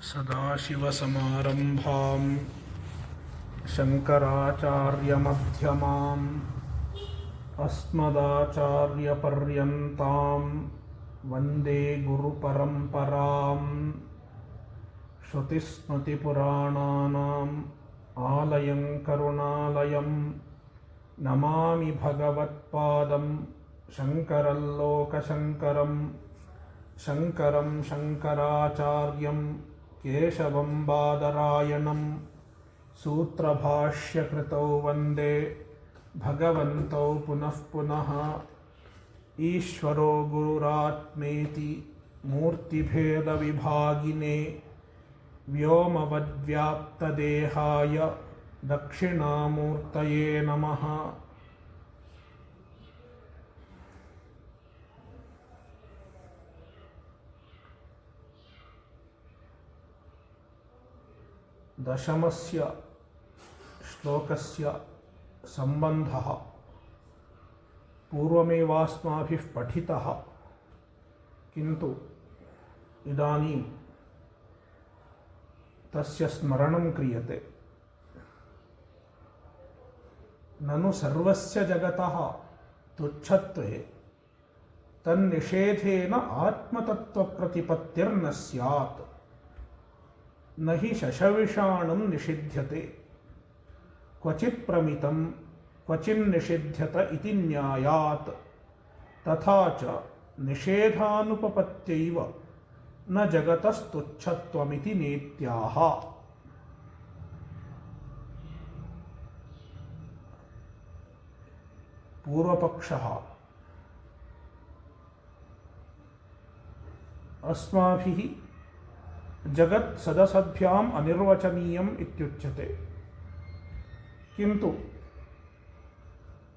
सदाशिवसमारम्भां शङ्कराचार्यमध्यमाम् अस्मदाचार्यपर्यन्तां वन्दे गुरुपरम्पराम्। श्रुतिस्मृतिपुराणानाम् आलयं करुणालयं नमामि भगवत्पादं शङ्करं लोकशङ्करं। शङ्करं शङ्कराचार्यं केशवं बादरायणं सूत्रभाष्यकृतौ वन्दे भगवन्तौ पुनः पुनः। ईश्वरो गुरुरात्मेति मूर्तिभेदविभागिने व्योमवद्व्याप्तदेहाय दक्षिणामूर्तये नमः। दशमस्य श्लोकस्य सम्बन्धः पूर्वमेवास्माभिः पठितः, किन्तु इदानीं तस्य स्मरणं क्रियते। ननु सर्वस्य जगतः तुच्छत्वे तन्निषेधेन आत्मतत्त्वप्रतिपत्तिर्न स्यात्। न हि शशविषाणुं निषिध्यते, क्वचित् प्रमितं क्वचिन्निषिध्यत इति न्यायात्। तथा च निषेधानुपपत्त्यैव न जगतस्तुच्छत्वमिति नेत्याह। पूर्वपक्षः अस्माभिः जगत् सदसद्भ्याम् अनिर्वचनीयम् इत्युच्यते, किन्तु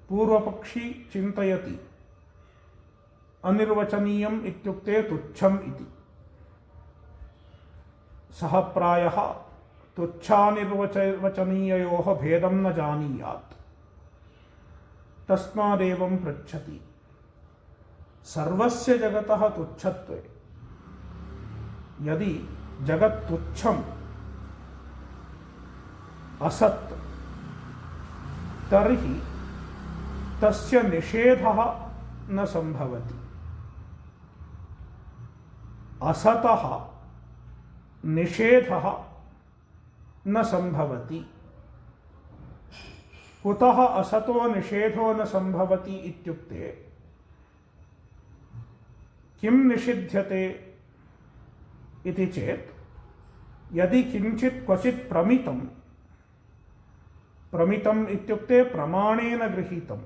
पूर्वपक्षी चिन्तयति अनिर्वचनीयम् इत्युक्ते तुच्छम् इति। सः प्रायः तुच्छानिर्वचनीययोः भेदं न जानीयात्। तस्मादेवं पृच्छति। सर्वस्य जगतः तुच्छत्वे यदि जगत् तुच्छम् असत्, तर्हि तस्य निषेधः न संभवति। असतः निषेधः न संभवति। कुतः असतो निषेधो न संभवति इत्युक्ते, किं निषिध्यते इति चेत्, यदि किञ्चित् क्वचित् प्रमितं, प्रमितम् इत्युक्ते प्रमाणेन गृहीतं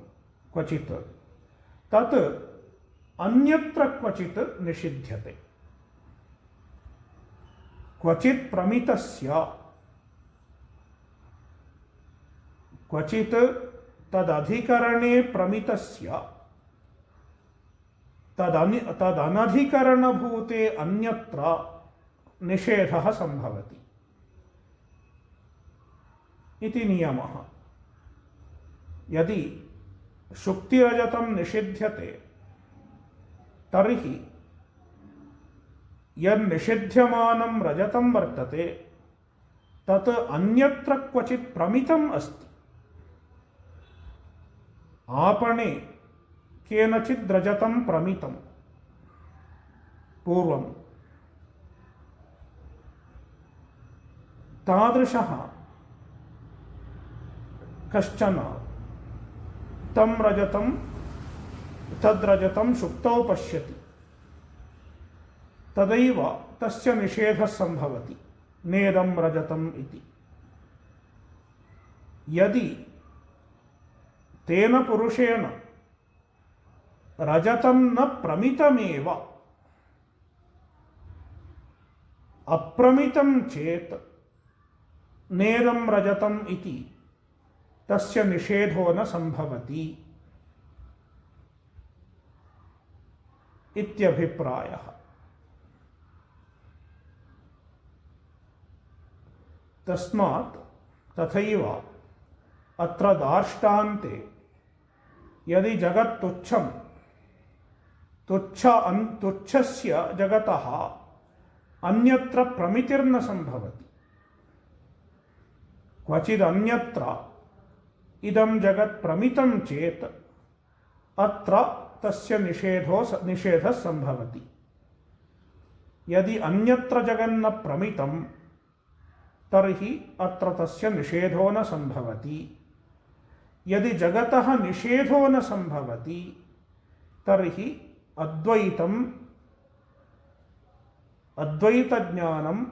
क्वचित्, तत् अन्यत्र क्वचित् निषिध्यते। क्वचित् प्रमितस्य क्वचित् तदधिकरणे प्रमितस्य तदनधिकरणभूते अन्यत्र निषेधः संभवति इति नियमः। यदि शुक्तिरजतं निषिध्यते, तर्हि यन्निषिध्यमानं रजतं वर्तते तत् अन्यत्र क्वचित् प्रमितम् अस्ति। आपणे केनचित् रजतं प्रमितं पूर्वं, तादृशः कश्चन तद्रजतं शुक्तौ पश्यति, तदैव तस्य निषेधः संभवति, नेदं रजतम् इति। यदि तेन पुरुषेण रजतं न प्रमितमेव, अप्रमितं चेत् नेदं रजतम् इति तस्य निषेधो न संभवति इत्यभिप्रायः। तस्मात् तथैव अत्र दार्ष्टान्ते यदि जगत् तुच्छं तुच्छस्य जगतः अन्यत्र प्रमितिर्न संभवति। क्वचिदन्यत्र इदं जगत् प्रमितं चेत् अत्र तस्य निषेधः संभवति। यदि अन्यत्र जगन्न प्रमितं तर्हि अत्र तस्य निषेधो न संभवति। यदि जगतः निषेधो न संभवति तर्हि अद्वैतज्ञानं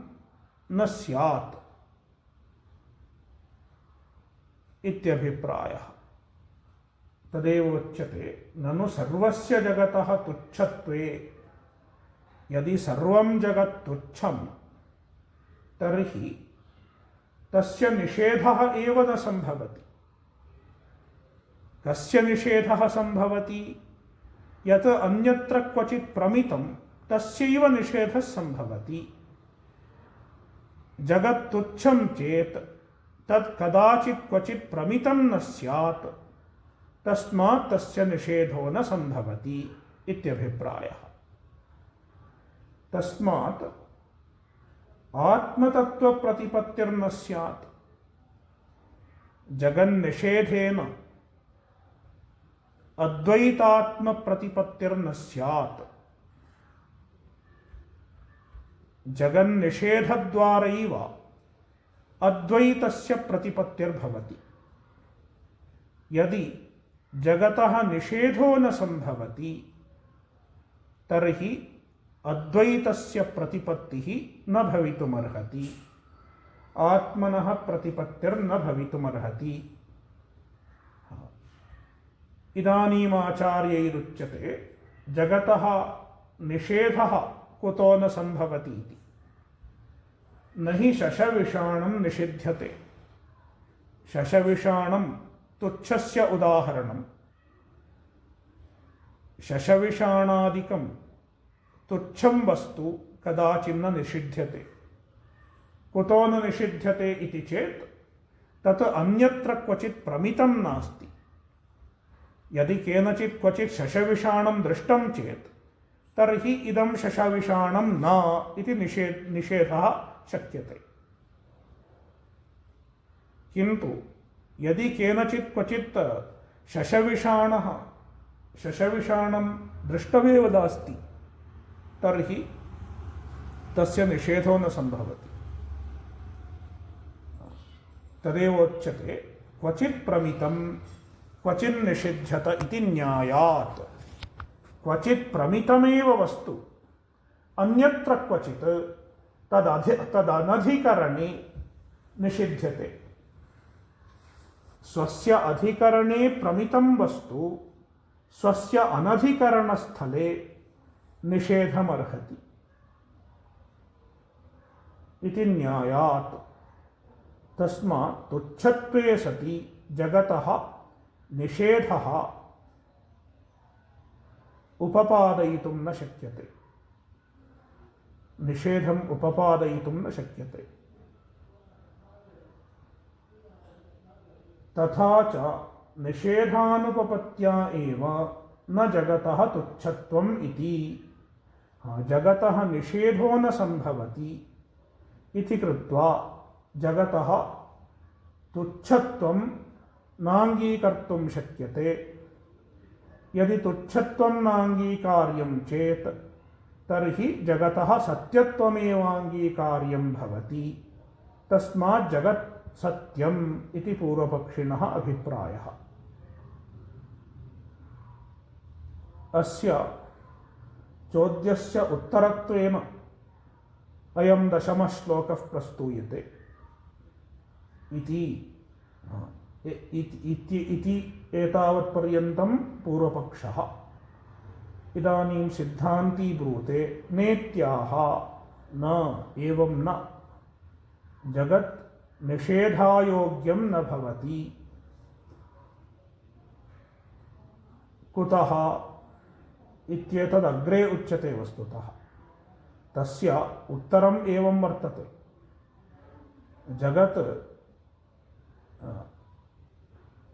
न स्यात् इत्यभिप्रायः। तदेव उच्यते ननु सर्वस्य जगतः तुच्छत्वे। यदि सर्वं जगत् तुच्छं तर्हि तस्य निषेधः एव न संभवति। कस्य निषेधः संभवति? यत् अन्यत्र क्वचित् प्रमितं तस्यैव निषेधः संभवति। जगत् तुच्छं चेत् तत् कदाचित् क्वचित् प्रमितं न स्यात्, तस्मात् तस्य निषेधो न संभवति इत्यभिप्रायः। तस्मात् आत्मतत्त्वप्रतिपत्तिर्न स्यात्। जगन्निषेधेन अद्वैतात्मप्रतिपत्तिर्न स्यात्। जगन्निषेधद्वारैव अद्वैतस्य प्रतिपत्तिर्भवति। यदि जगतः निषेधो न संभवति तर्हि अद्वैतस्य प्रतिपत्तिः न भवितुमर्हति, आत्मनः प्रतिपत्तिर्न भवितुमर्हति। इदानीमाचार्यैरुच्यते जगतः निषेधः कुतो न संभवति इति। न हि शशविषाणं निषिध्यते। शशविषाणं तुच्छस्य उदाहरणं। शशविषाणादिकं तुच्छं वस्तु कदाचिन्न निषिध्यते। कुतो न निषिध्यते इति चेत् तत् अन्यत्र क्वचित् प्रमितं नास्ति। यदि केनचित् क्वचित् शशविषाणं दृष्टं चेत् तर्हि इदं शशविषाणं न इति निषेधः शक्यते। किन्तु यदि केनचित् क्वचित् शशविषाणं दृष्टमेव नास्ति तर्हि तस्य निषेधो न संभवति। तदेव उच्यते क्वचित् प्रमितं क्वचिन् निषिध्यत इति न्यायात्। क्वचित् प्रमितमेव वस्तु अन्यत्र क्वचित् तदनधिकरणे निषिध्यते। स्वस्य अधिकरणे प्रमितं वस्तु स्वस्य अनधिकरणस्थले निषेधमर्हति इति न्यायात्। तस्मात् तुच्छत्वे सति जगतः निषेधः उपपादयितुं न शक्यते। निषेधम् उपपादयितुं न शक्यते। तथा च निषेधानुपपत्त्या एव न जगतः तुच्छत्वम् इति। जगतः निषेधो न संभवति इति कृत्वा जगतः तुच्छत्वं नाङ्गीकर्तुं शक्यते। यदि तुच्छत्वं नाङ्गीकार्यं चेत् तर्हि जगतः सत्यत्वमेवाङ्गीकार्यं भवति। तस्मात् जगत् सत्यम् इति पूर्वपक्षिणः अभिप्रायः। अस्य चोद्यस्य उत्तरत्वेन अयं दशमः श्लोकः प्रस्तूयते इति एतावत्पर्यन्तं पूर्वपक्षः। इदानीं सिद्धान्ती ब्रूते नेत्याह न एवं न जगत् निषेधायोग्यं न भवति। कुतः इत्येतदग्रे उच्यते वस्तुतः। तस्य उत्तरम् एवं वर्तते।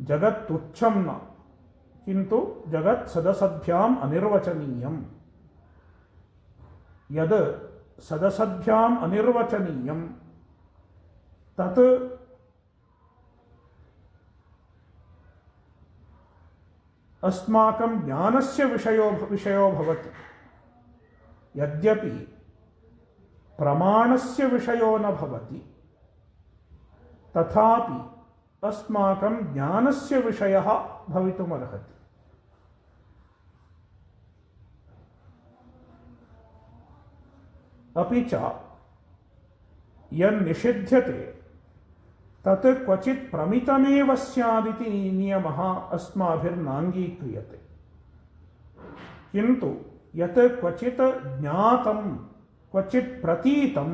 जगत् तुच्छं न, किन्तु जगत् सदसद्भ्याम् अनिर्वचनीयम्। यद् सदसद्भ्याम् अनिर्वचनीयं तत् अस्माकं ज्ञानस्य विषयो भवति। यद्यपि प्रमाणस्य विषयो न भवति, तथापि अस्माकं ज्ञानस्य विषयः भवितुमर्हति। अपि च यन्निषिध्यते तत् क्वचित् प्रमितमेव स्यादिति नियमः अस्माभिर्नाङ्गीक्रियते। किन्तु यत् क्वचित् ज्ञातं क्वचित् प्रतीतं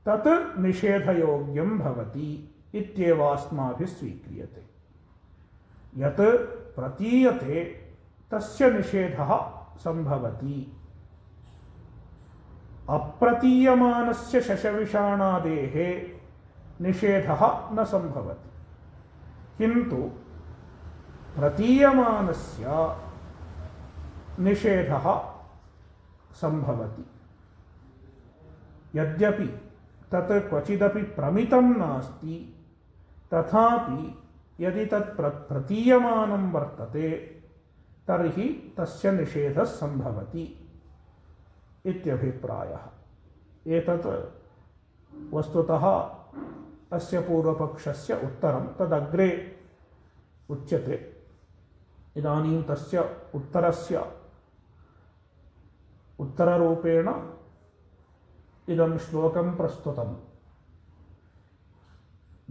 तत् निषेधयोग्यं भवति इत्येव अस्माभिः स्वीक्रियते। यत् प्रतीयते तस्य निषेधः संभवति। अप्रतीयमानस्य शशविषाणादेः निषेधः न संभवति, किन्तु प्रतीयमानस्य निषेधः संभवति। यद्यपि तत् क्वचिदपि प्रमितं नास्ति, तथापि यदि तत् प्रतीयमानं वर्तते तर्हि तस्य निषेधः संभवति इत्यभिप्रायः। एतत् वस्तुतः अस्य पूर्वपक्षस्य उत्तरं, तदग्रे उच्यते। इदानीं तस्य उत्तरस्य उत्तररूपेण इदं श्लोकं प्रस्तुतम्।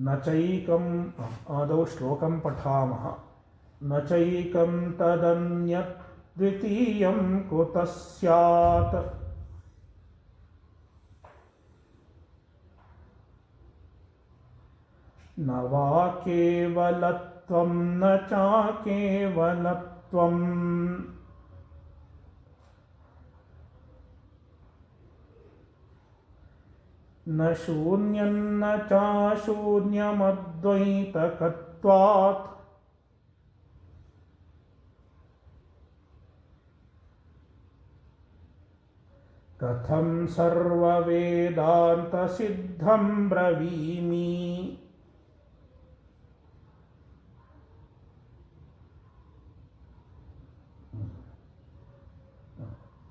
न चैकम्, आदौ श्लोकं पठामः। न चैकं तदन्यत् द्वितीयं कुतः स्यात्। न वा केवलत्वं न चाकेवलत्वम्। न शून्यं न चाशून्यमद्वैतकत्वात्। कथं सर्ववेदान्तसिद्धं ब्रवीमि।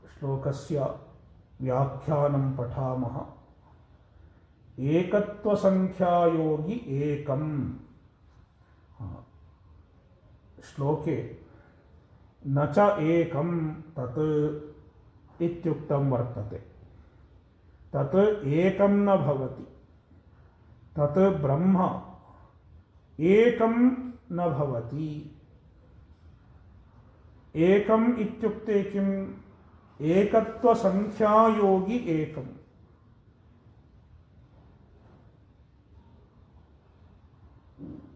श्लोकस्य व्याख्यानं पठामः। एकत्वसंख्यायोगी एकम्। श्लोके न च एकं तत् इत्युक्तं वर्तते। तत् एकं न भवति, तत् ब्रह्म एकं न भवति। एकम् इत्युक्ते किम्? एकत्वसंख्यायोगी एकम्।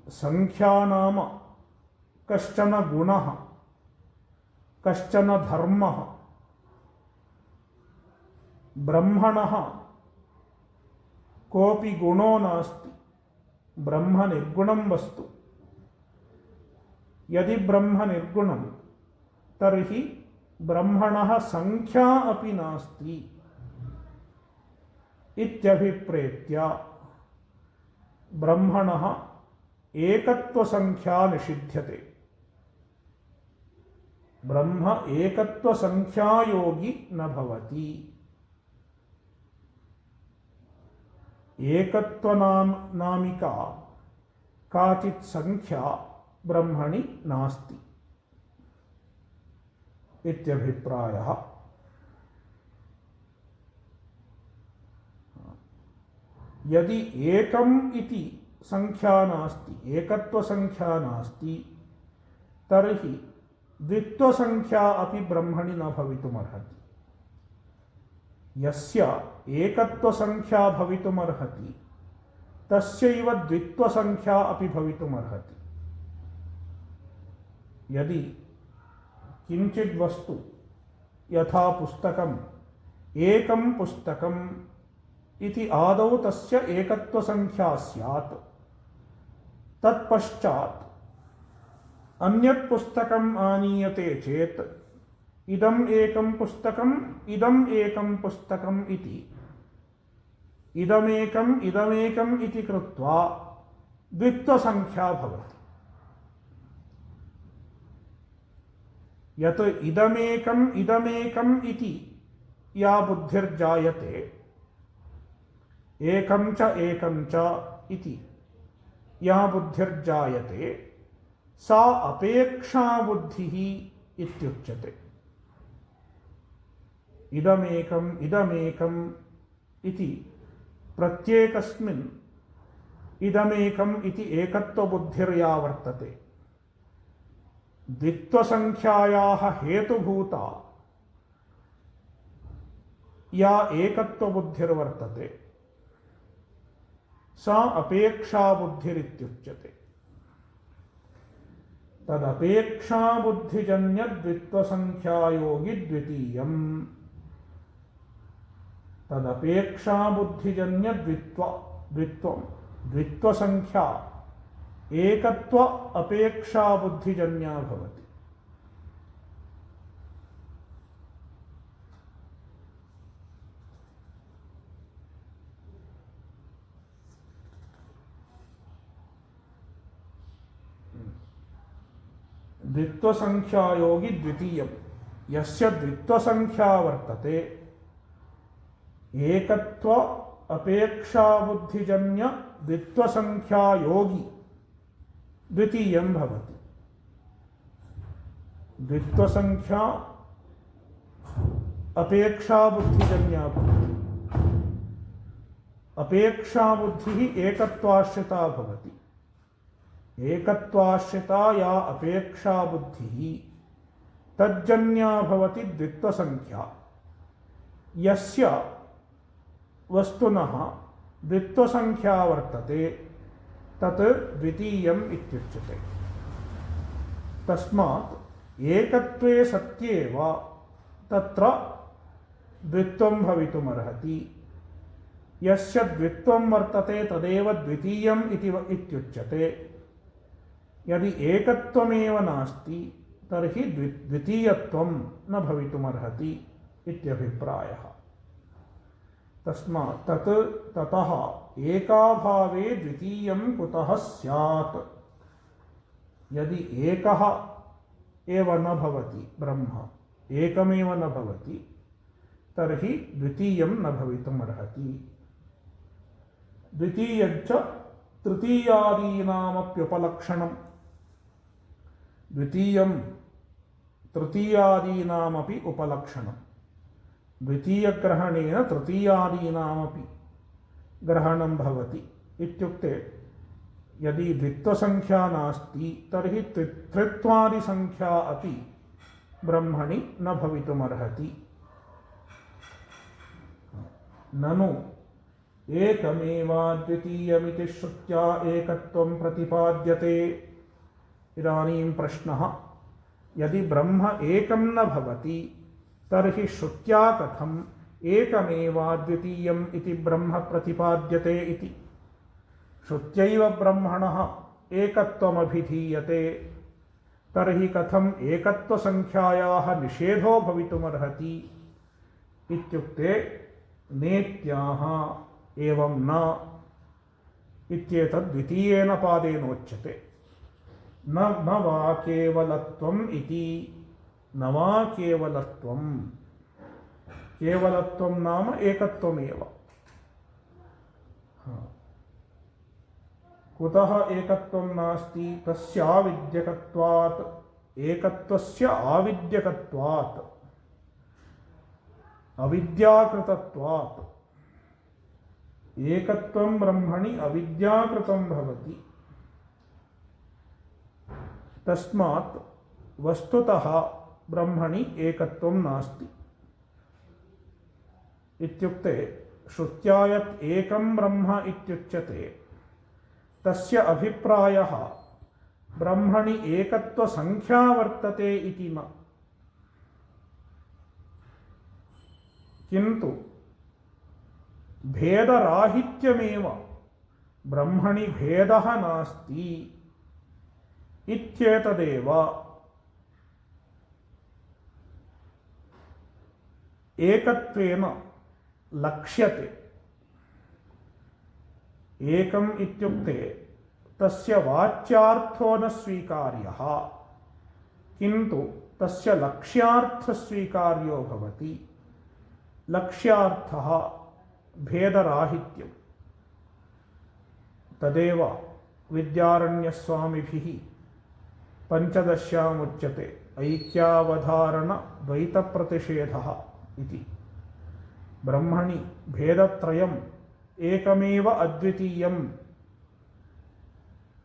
संख्या नाम कश्चन गुणः, कश्चन धर्मः। ब्रह्मणः कोऽपि गुणो नास्ति, ब्रह्म निर्गुणं वस्तु। यदि ब्रह्म निर्गुणं तर्हि ब्रह्मणः संख्या अपि नास्ति इत्यभिप्रेत्य ब्रह्मणः एकत्वसंख्या निषिध्यते। ब्रह्म एकत्वसंख्यायोगी न भवति। एकत्वनामिका काचित् संख्या ब्रह्मणि नास्ति इत्यभिप्रायः। यदि एकम् इति संख्या नास्ति, एकत्वसंख्या नास्ति, तर्हि द्वित्वसंख्या अपि ब्रह्मणि न भवितुमर्हति। यस्य एकत्वसंख्या भवितुमर्हति तस्यैव द्वित्वसंख्या अपि भवितुमर्हति। यदि किञ्चित् वस्तु, यथा पुस्तकम्, एकं पुस्तकम् इति आदौ तस्य एकत्वसंख्या स्यात्, तत्पश्चात् अन्यत् पुस्तकम् आनीयते चेत् इदम् एकं पुस्तकम्, इदम् एकं पुस्तकम् इति इदमेकम् इदमेकम् इति कृत्वा द्वित्वसंख्या भवति। यत् इदमेकम् इदमेकम् इति या बुद्धिर्जायते, एकं च इति या बुद्धिर्जायते, सा अपेक्षा बुद्धिः इत्युच्यते। इदमेकम् इदमेकम् इति प्रत्येकस्मिन् इदमेकम् इति एकत्वबुद्धिर्या वर्तते, द्वित्वसंख्यायाः हेतुभूता या एकत्वबुद्धिर्वर्तते, सा अपेक्षा बुद्धिरित्युच्यते। तदपेक्षा बुद्धिजन्य द्वित्वसंख्यायोगी द्वितीयम्। तदपेक्षा बुद्धिजन्य द्वित्वसंख्या एकत्व अपेक्षा बुद्धिजन्या भवति। द्वित्वसंख्यायोगी द्वितीयम्। यस्य द्वित्वसंख्या वर्तते, एकत्व अपेक्षा बुद्धिजन्य द्वित्वसंख्यायोगी द्वितीयं भवति। द्वित्वसंख्या अपेक्षा बुद्धिजन्या भवति। अपेक्षा बुद्धिः एकत्वाश्रिता भवति। एकत्वाश्रिता या अपेक्षा बुद्धिः तज्जन्या भवति द्वित्वसंख्या। यस्य वस्तुनः द्वित्वसंख्या वर्तते तत् द्वितीयम् इत्युच्यते। तस्मात् एकत्वे सत्येव तत्र द्वित्वं भवितुमर्हति। यस्य द्वित्वं वर्तते तदेव द्वितीयम् इत्युच्यते। यदि एकत्वमेव नास्ति तर्हि द्वितीयत्वं न भवितुमर्हति इत्यभिप्रायः। तस्मात् ततः एकाभावे द्वितीयं कुतः स्यात्। यदि एकः एव न भवति, ब्रह्म एकमेव न भवति, तर्हि द्वितीयं न भवितुमर्हति। द्वितीयञ्च तृतीयादीनामप्युपलक्षणम्। द्वितीयं तृतीयादीनामपि उपलक्षणम्। द्वितीयग्रहणेन तृतीयादीनामपि ग्रहणं भवति। इत्युक्ते यदि द्वित्वसंख्या नास्ति तर्हि त्रित्वादिसंख्या अपि ब्रह्मणि न भवितुमर्हति। ननु एकमेवाद्वितीयमिति श्रुत्या एकत्वं प्रतिपाद्यते। इदानीं प्रश्नः, यदि ब्रह्म एकं न भवति तर्हि श्रुत्या कथम् एकमेवाद्वितीयम् इति ब्रह्म प्रतिपाद्यते इति। श्रुत्यैव ब्रह्मणः एकत्वमभिधीयते, तर्हि कथम् एकत्वसंख्यायाः निषेधो भवितुमर्हति इत्युक्ते नेत्याः एवं न इत्येतद् द्वितीयेन पादेनोच्यते। न वा केवलत्वम् इति। न वा केवलत्वम्। केवलत्वं नाम एकत्वमेव। कुतः एकत्वं नास्ति? तस्य आविद्यकत्वात्, एकत्वस्य आविद्यकत्वात्, अविद्याकृतत्वात्। एकत्वं ब्रह्मणि अविद्याकृतं भवति। तस्मात् वस्तुतः ब्रह्मणि एकत्वं नास्ति। इत्युक्ते श्रुत्या यत् एकं ब्रह्म इत्युच्यते तस्य अभिप्रायः ब्रह्मणि एकत्वसंख्या वर्तते इति न, किन्तु भेदराहित्यमेव ब्रह्मणि भेदः नास्ति इत्येतदेव एकत्वेन लक्ष्यते। एकम् इत्युक्ते तस्य वाच्यार्थो न स्वीकार्यः, किन्तु तस्य लक्ष्यार्थस्वीकार्यो भवति। लक्ष्यार्थः भेदराहित्यम्। तदेव विद्यारण्यस्वामिभिः पञ्चदश्यामुच्यते ऐक्यावधारणद्वैतप्रतिषेधः इति। ब्रह्मणि भेदत्रयम् एकमेव अद्वितीयम्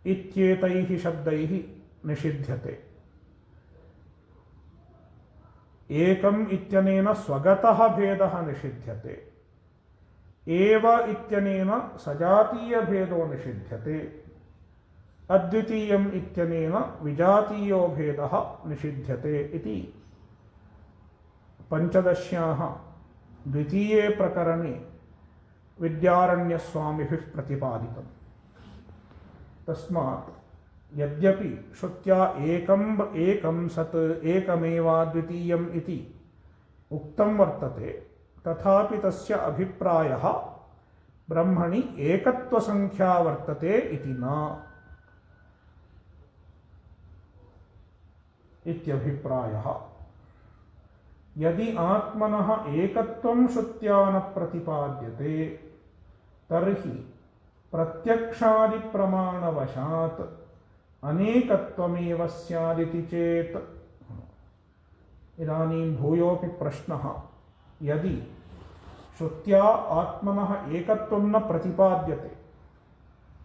इत्येतैः शब्दैः निषिध्यते। एकम् इत्यनेन स्वगतः भेदः निषिध्यते। एव इत्यनेन सजातीयभेदो निषिध्यते। अद्वितीयम् इत्यनेन विजातीयो भेदः निषिध्यते इति पञ्चदश्याः द्वितीये प्रकरणे विद्यारण्यस्वामिभिः प्रतिपादितम्। तस्मात् यद्यपि श्रुत्या एकं सत् एकमेवाद्वितीयम् इति उक्तं वर्तते, तथापि तस्य अभिप्रायः ब्रह्मणि एकत्वसंख्या वर्तते इति न इत्यभिप्रायः। यदि आत्मनः एकत्वं श्रुत्या न प्रतिपाद्यते तर्हि प्रत्यक्षादिप्रमाणवशात् अनेकत्वमेव स्यादिति चेत्। इदानीं भूयोऽपि प्रश्नः, यदि श्रुत्या आत्मनः एकत्वं न प्रतिपाद्यते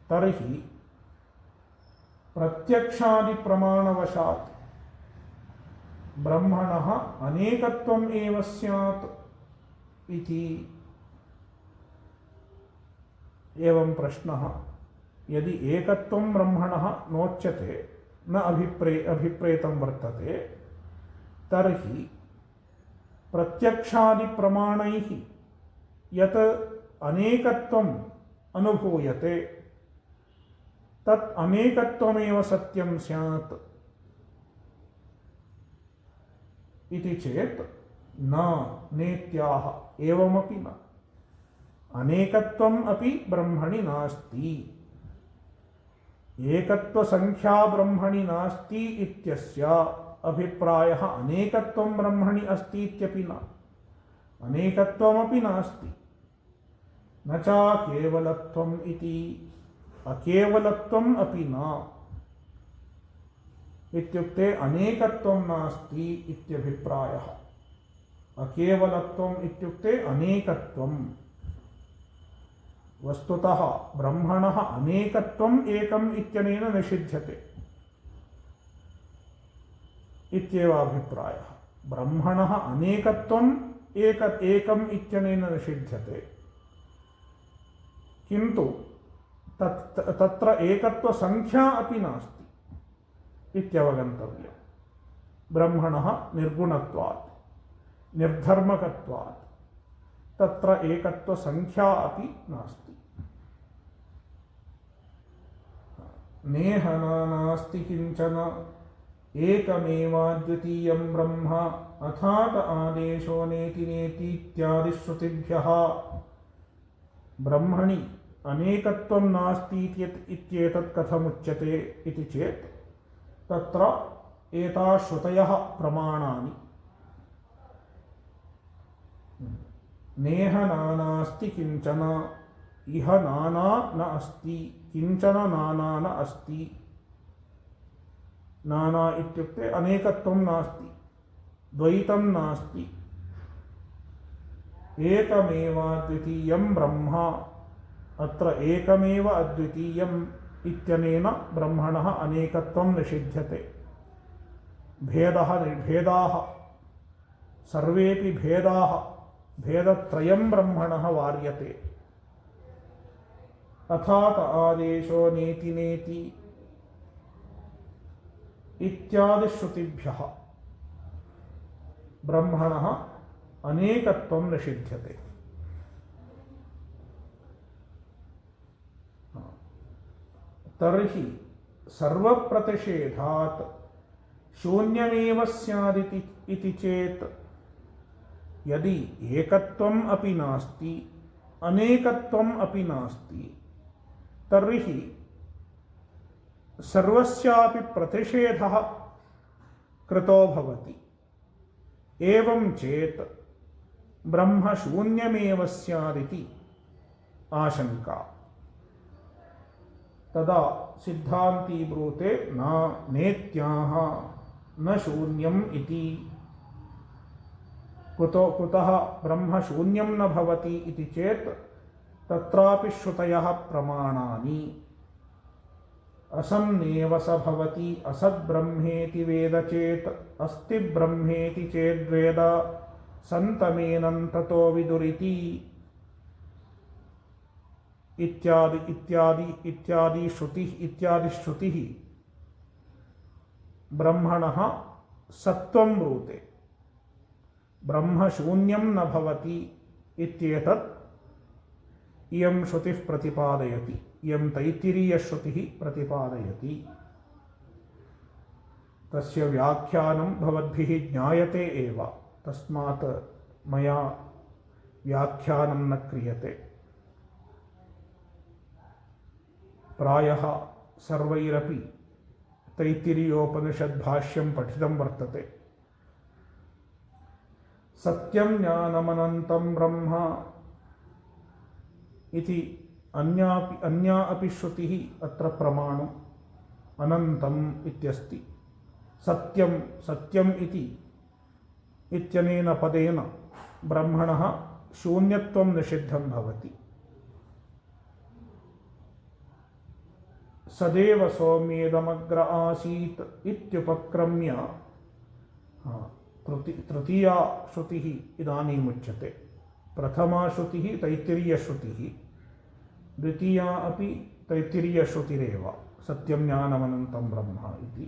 तर्हि प्रत्यक्षादिप्रमाणवशात् ब्रह्मणः अनेकत्वम् एव स्यात् इति। एवं प्रश्नः, यदि एकत्वं ब्रह्मणः नोच्यते, न अभिप्रेतं वर्तते, तर्हि प्रत्यक्षादिप्रमाणैः यत् अनेकत्वम् अनुभूयते तत् अनेकत्वमेव सत्यं स्यात् इति चेत् न नेत्याह। एवमपि न, अनेकत्वम् अपि ब्रह्मणि नास्ति। एकत्वसंख्या ब्रह्मणि नास्ति इत्यस्य अभिप्रायः अनेकत्वं ब्रह्मणि अस्ति इत्यपि न। अनेकत्वमपि नास्ति। न च केवलत्वम् इति, अकेवलत्वम् अपि न इत्युक्ते अनेकत्वं नास्ति इत्यभिप्रायः। अकेवलत्वम् इत्युक्ते अनेकत्वम्। वस्तुतः ब्रह्मणः अनेकत्वम् एकम् इत्यनेन निषिध्यते इत्येव अभिप्रायः। ब्रह्मणः अनेकत्वम् एकम् इत्यनेन निषिध्यते, किन्तु तत्र एकत्वसंख्या अपि नास्ति इत्यवगन्तव्यम्। ब्रह्मणः निर्गुणत्वात् निर्धर्मकत्वात् तत्र एकत्वसंख्या अपि नास्ति। नेह नास्ति किञ्चन एकमेवाद्वितीयं ब्रह्म अथात आदेशो नेति नेति इत्यादि श्रुतिभ्यः ब्रह्मणि अनेकत्वं नास्ति इत्येतत् कथमुच्यते इति चेत् तत्र एताः श्रुतयः प्रमाणानि। नेह नानास्ति किञ्चन, इह नाना न अस्ति, किञ्चन नाना न अस्ति। नाना इत्युक्ते अनेकत्वं नास्ति, द्वैतं नास्ति। एकमेवाद्वितीयं ब्रह्म, अत्र एकमेव अद्वितीयम् इत्यनेन ब्रह्मणः अनेकत्वं निषिध्यते। भेदाः सर्वेपि भेदाः, भेदत्रयं ब्रह्मणः वार्यते। अथात आदेशो नेति नेति इत्यादि श्रुतिभ्यः ब्रह्मणः अनेकत्वं निषिध्यते। तर्हि सर्वप्रतिषेधात् शून्यमेव स्यादिति चेत् यदि एकत्वम् अपि नास्ति अनेकत्वम् अपि नास्ति तर्हि सर्वस्यापि प्रतिषेधः कृतो भवति। एवं चेत् ब्रह्म शून्यमेव स्यादिति आशंका। तदा सिद्धांती ब्रूते न नेत्याह न शून्यम् इति। कुतः ब्रह्म शून्यं न भवति इति चेत् तत्रापि श्रुतयः प्रमाणानि। असन्नेव स भवति असद्ब्रह्मेति वेद चेत् अस्ति ब्रह्मेति चेद्वेद सन्तमेनं ततो विदुरिति। इत्यादि इत्यादि इत्यादि श्रुतिः ब्रह्मणः सत्वं ब्रूते। ब्रह्म शून्यं न भवति इत्येतत् इयं श्रुतिः प्रतिपादयति, इयं तैत्तिरीयश्रुतिः प्रतिपादयति। तस्य व्याख्यानं भवद्भिः ज्ञायते एव, तस्मात् मया व्याख्यानं न क्रियते। प्रायः सर्वैरपि तैत्तिरीयोपनिषद्भाष्यं पठितं वर्तते। सत्यं ज्ञानमनन्तं ब्रह्म इति अन्या अपि श्रुतिः अत्र प्रमाणम् अनन्तम् इत्यस्ति। सत्यं सत्यम् इति इत्यनेन पदेन ब्रह्मणः शून्यत्वं निषिद्धं भवति। सदेव सौम्येदमग्र आसीत् इत्युपक्रम्य तृतीया श्रुतिः इदानीमुच्यते। प्रथमा श्रुतिः तैत्तिरीयश्रुतिः, द्वितीया अपि तैत्तिरीयश्रुतिरेव, सत्यं ज्ञानमनन्तं ब्रह्म इति।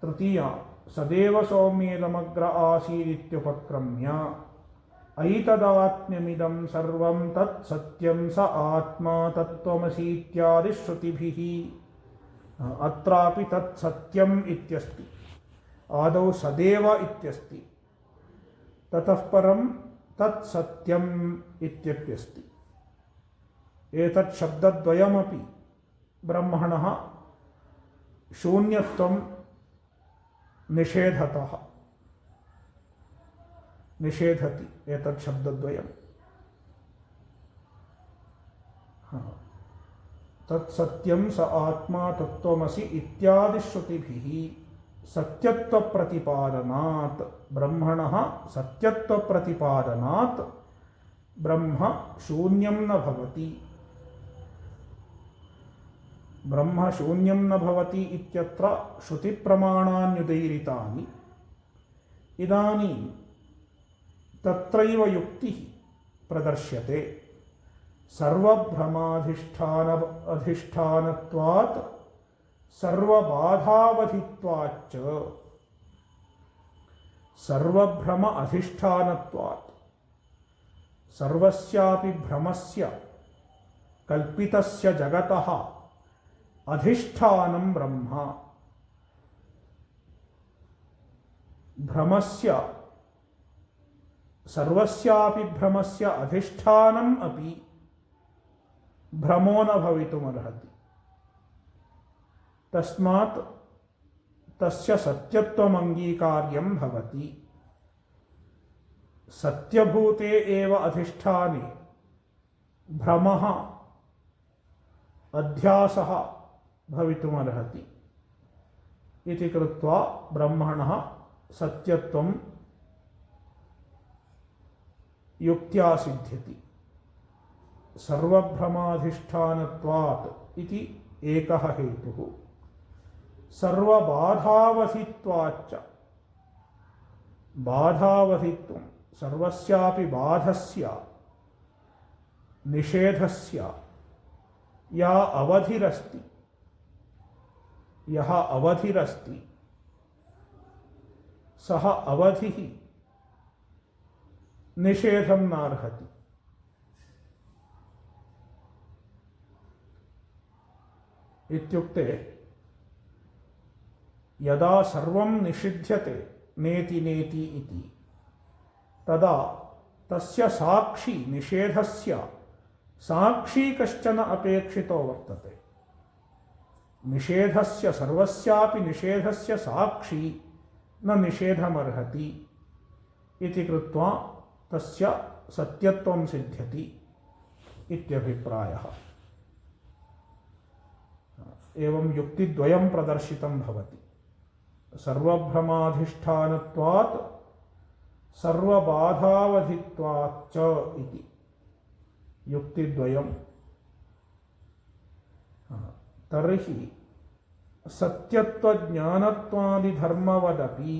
तृतीया सदेव सौम्येदमग्र आसीदित्युपक्रम्य ऐतदात्म्यमिदं सर्वं तत् सत्यं स आत्मा तत्त्वमसीत्यादि श्रुतिभिः। अत्रापि तत् सत्यम् इत्यस्ति। आदौ सदेव इत्यस्ति, ततः परं तत् सत्यम् इत्यप्यस्ति। एतत् शब्दद्वयमपि ब्रह्मणः शून्यत्वं निषेधति एतत् शब्दद्वयम्। तत् सत्यं स आत्मा तत्त्वमसि इत्यादि श्रुतिभिः सत्यत्वप्रतिपादनात् ब्रह्मणः सत्यत्वप्रतिपादनात् ब्रह्म शून्यं न भवति। ब्रह्म शून्यं न भवति इत्यत्र श्रुतिप्रमाणान्युदैरितानि। इदानीं तत्रैव युक्तिः प्रदर्श्यते। सर्वभ्रमाधिष्ठानत्वात् सर्वबाधावधित्वाच्च। सर्वभ्रम अधिष्ठानत्वात् सर्वस्यापि भ्रमस्य कल्पितस्य जगतः अधिष्ठानं ब्रह्म। भ्रमस्य सर्वस्यापि भ्रमस्य अधिष्ठानम् अपि भ्रमो न भवितुमर्हति। तस्मात् तस्य सत्यत्वमङ्गीकार्यं भवति। सत्यभूते एव अधिष्ठाने भ्रमः अध्यासः भवितुमर्हति इति कृत्वा ब्रह्मणः सत्यत्वं युक्त्या सिद्ध्यति। सर्वभ्रमाधिष्ठानत्वात् इति एकः हेतुः। सर्वबाधावधित्वाच्च बाधावधित्वं सर्वस्यापि बाधस्य निषेधस्य यः अवधिरस्ति सः अवधिः निषेधं नार्हति। इत्युक्ते यदा सर्वं निषिध्यते नेति नेति इति, तदा तस्य साक्षी निषेधस्य साक्षी कश्चन अपेक्षितो वर्तते। निषेधस्य सर्वस्यापि निषेधस्य साक्षी न निषेधमर्हति इति कृत्वा तस्य सत्यत्वं सिद्ध्यति इत्यभिप्रायः। एवं युक्तिद्वयं प्रदर्शितं भवति। सर्वभ्रमाधिष्ठानत्वात् सर्वबाधावधित्वाच्च इति युक्तिद्वयम्। तर्हि सत्यत्वज्ञानत्वादिधर्मवदपि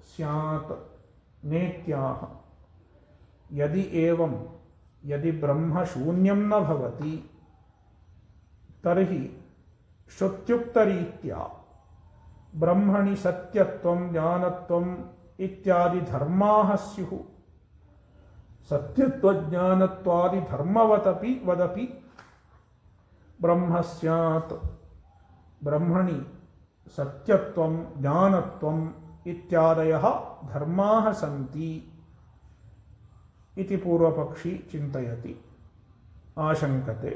स्यात् नेत्याह। यदि ब्रह्म शून्यं न भवति तर्हि श्रुत्युक्तरीत्या ब्रह्मणि सत्यत्वं ज्ञानत्वम् इत्यादि धर्माः स्युः। सत्यत्वज्ञानत्वादिधर्मवदपि ब्रह्म स्यात्। ब्रह्मणि सत्यत्वं ज्ञानत्वम् इत्यादयः धर्माः सन्ति इति पूर्वपक्षी चिन्तयति, आशंकते।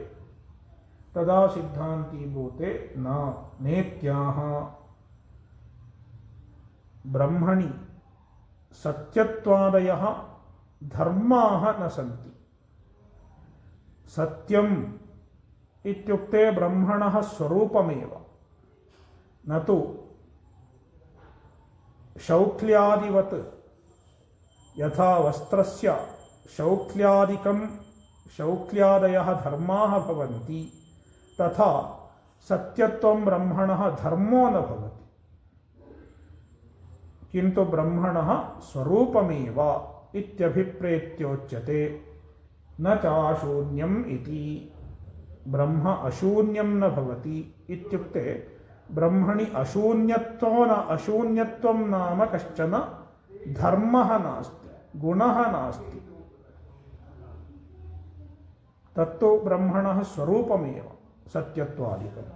तदा सिद्धान्ती ब्रूते न नेत्याह। ब्रह्मणि सत्यत्वादयः धर्माः न सन्ति। सत्यम् इत्युक्ते ब्रह्मणः स्वरूपमेव, न तु शौक्ल्यादिवत् यथा वस्त्रस्य शौक्ल्यादयः धर्माः भवन्ति तथा सत्यत्वं ब्रह्मणः धर्मो न भवति, किन्तु ब्रह्मणः स्वरूपमेव इत्यभिप्रेत्योच्यते। न चाशून्यम् इति। ब्रह्म अशून्यं न भवति इत्युक्ते ब्रह्मणि अशून्यत्वं नाम कश्चन धर्मः नास्ति, गुणः नास्ति। तत्तु ब्रह्मणः स्वरूपमेव सत्यत्वादिकम्।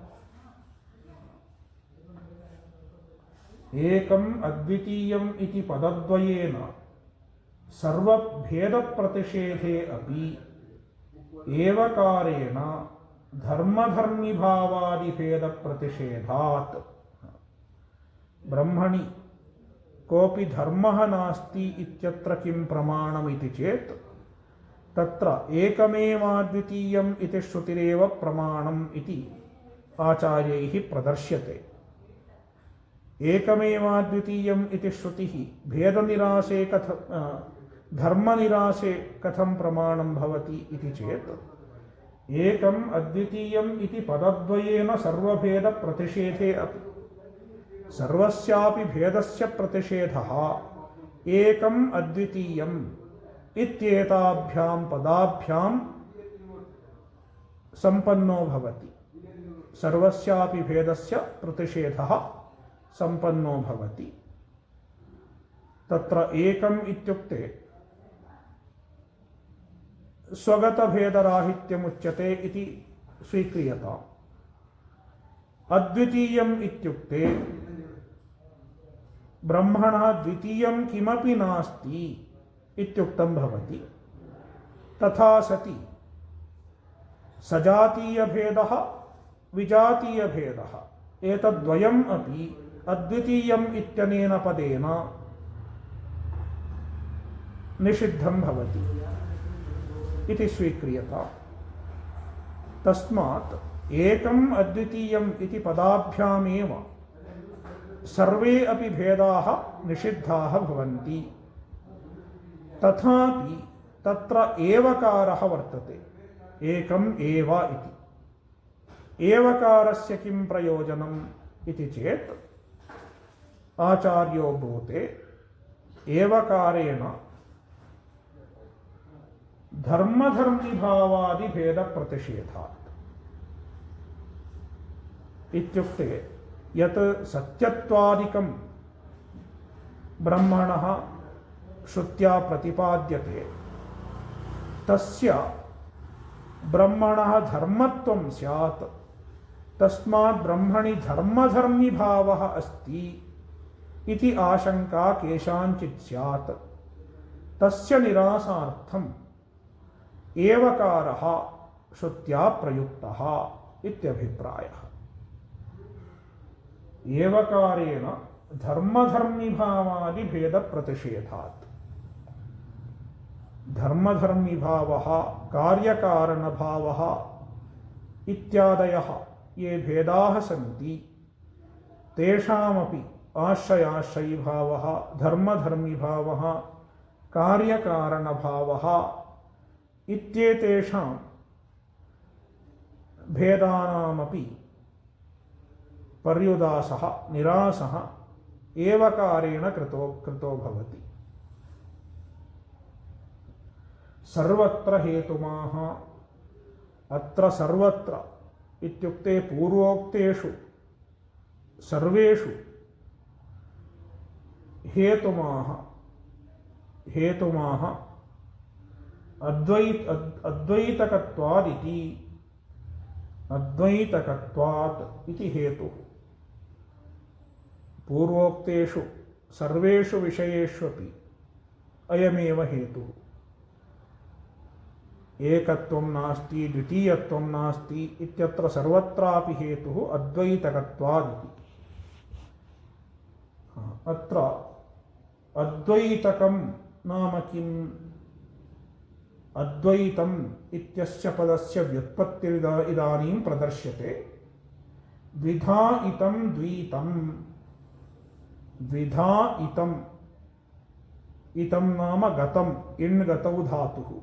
एकम् अद्वितीयम् इति पदद्वयेन सर्वभेदप्रतिषेधे अपि एवकारेण धर्मधर्मिभावादिभेदप्रतिषेधात्। ब्रह्मणि कोऽपि धर्मः नास्ति इत्यत्र किं प्रमाणमिति चेत् तत्र एकमेवाद्वितीयम् इति श्रुतिरेव प्रमाणम् इति आचार्यैः प्रदर्श्यते। एकमेवाद्वितीयम् इति श्रुतिः भेदनिरासे धर्मनिरासे कथं प्रमाणं भवति इति चेत् एकम् अद्वितीयम् इति पदद्वयेन सर्वभेदप्रतिषेधे अपि सर्वस्यापि भेदस्य प्रतिषेधः एकम् अद्वितीयम् इत्येताभ्यां पदाभ्यां संपन्नो भवति। सर्वस्यापि भेदस्य प्रतिषेधः संपन्नो भवति। तत्र एकम् इत्युक्ते स्वगतभेदराहित्यमुच्यते इति स्वीक्रियताम्। अद्वितीयम् इत्युक्ते ब्रह्मणः द्वितीयं किमपि नास्ति इत्युक्तं भवति। तथा सति सजातीयभेदः विजातीयभेदः एतद्द्वयम् अपि अद्वितीयम् इत्यनेन पदेन निषिद्धं भवति इति स्वीक्रियताम्। तस्मात् एकम् अद्वितीयम् इति पदाभ्यामेव सर्वे अपि भेदाः निषिद्धाः भवन्ति। तथापि तत्र एवकारः वर्तते, एकम् एव इति। एवकारस्य किं प्रयोजनम् इति चेत् आचार्यो ब्रूते एवकारेण धर्मधर्मिभावादिभेदप्रतिषेधात्। इत्युक्ते यत् सत्यत्वादिकं ब्रह्मणः श्रुत्या प्रतिपाद्यते तस्य ब्रह्मणः धर्मत्वं स्यात्। तस्मात् ब्रह्मणि धर्मधर्मिभावः अस्ति इति आशंका केषाञ्चित् स्यात्। तस्य निरासार्थम् एवकारः श्रुत्या प्रयुक्तः इत्यभिप्रायः। एवकारेण धर्मधर्मिभावादिभेदप्रतिषेधात्। धर्मधर्मिभावः कार्यकारणभावः इत्यादयः ये भेदाः सन्ति तेषामपि आश्रयाश्रयीभावः धर्मधर्मिभावः कार्यकारणभावः इत्येतेषां भेदानामपि पर्युदासः निरासः एवकारेण कृतो भवति। सर्वत्र हेतुमाः। अत्र सर्वत्र इत्युक्ते पूर्वोक्तेषु सर्वेषु हेतुमाः अद्वैतकत्वात् इति हेतुः। पूर्वोक्तेषु सर्वेषु विषयेष्वपि अयमेव हेतुः। एकत्वं नास्ति द्वितीयत्वं नास्ति इत्यत्र सर्वत्रापि हेतुः अद्वैतकत्वादिति। अत्र अद्वैतकं नाम किम्? अद्वैतम् इत्यस्य पदस्य व्युत्पत्तिरिदानीं प्रदर्श्यते। द्विधा इतं द्वैतम्। द्विधा इतं, इतं नाम गतम्, इण् गतौ धातुः।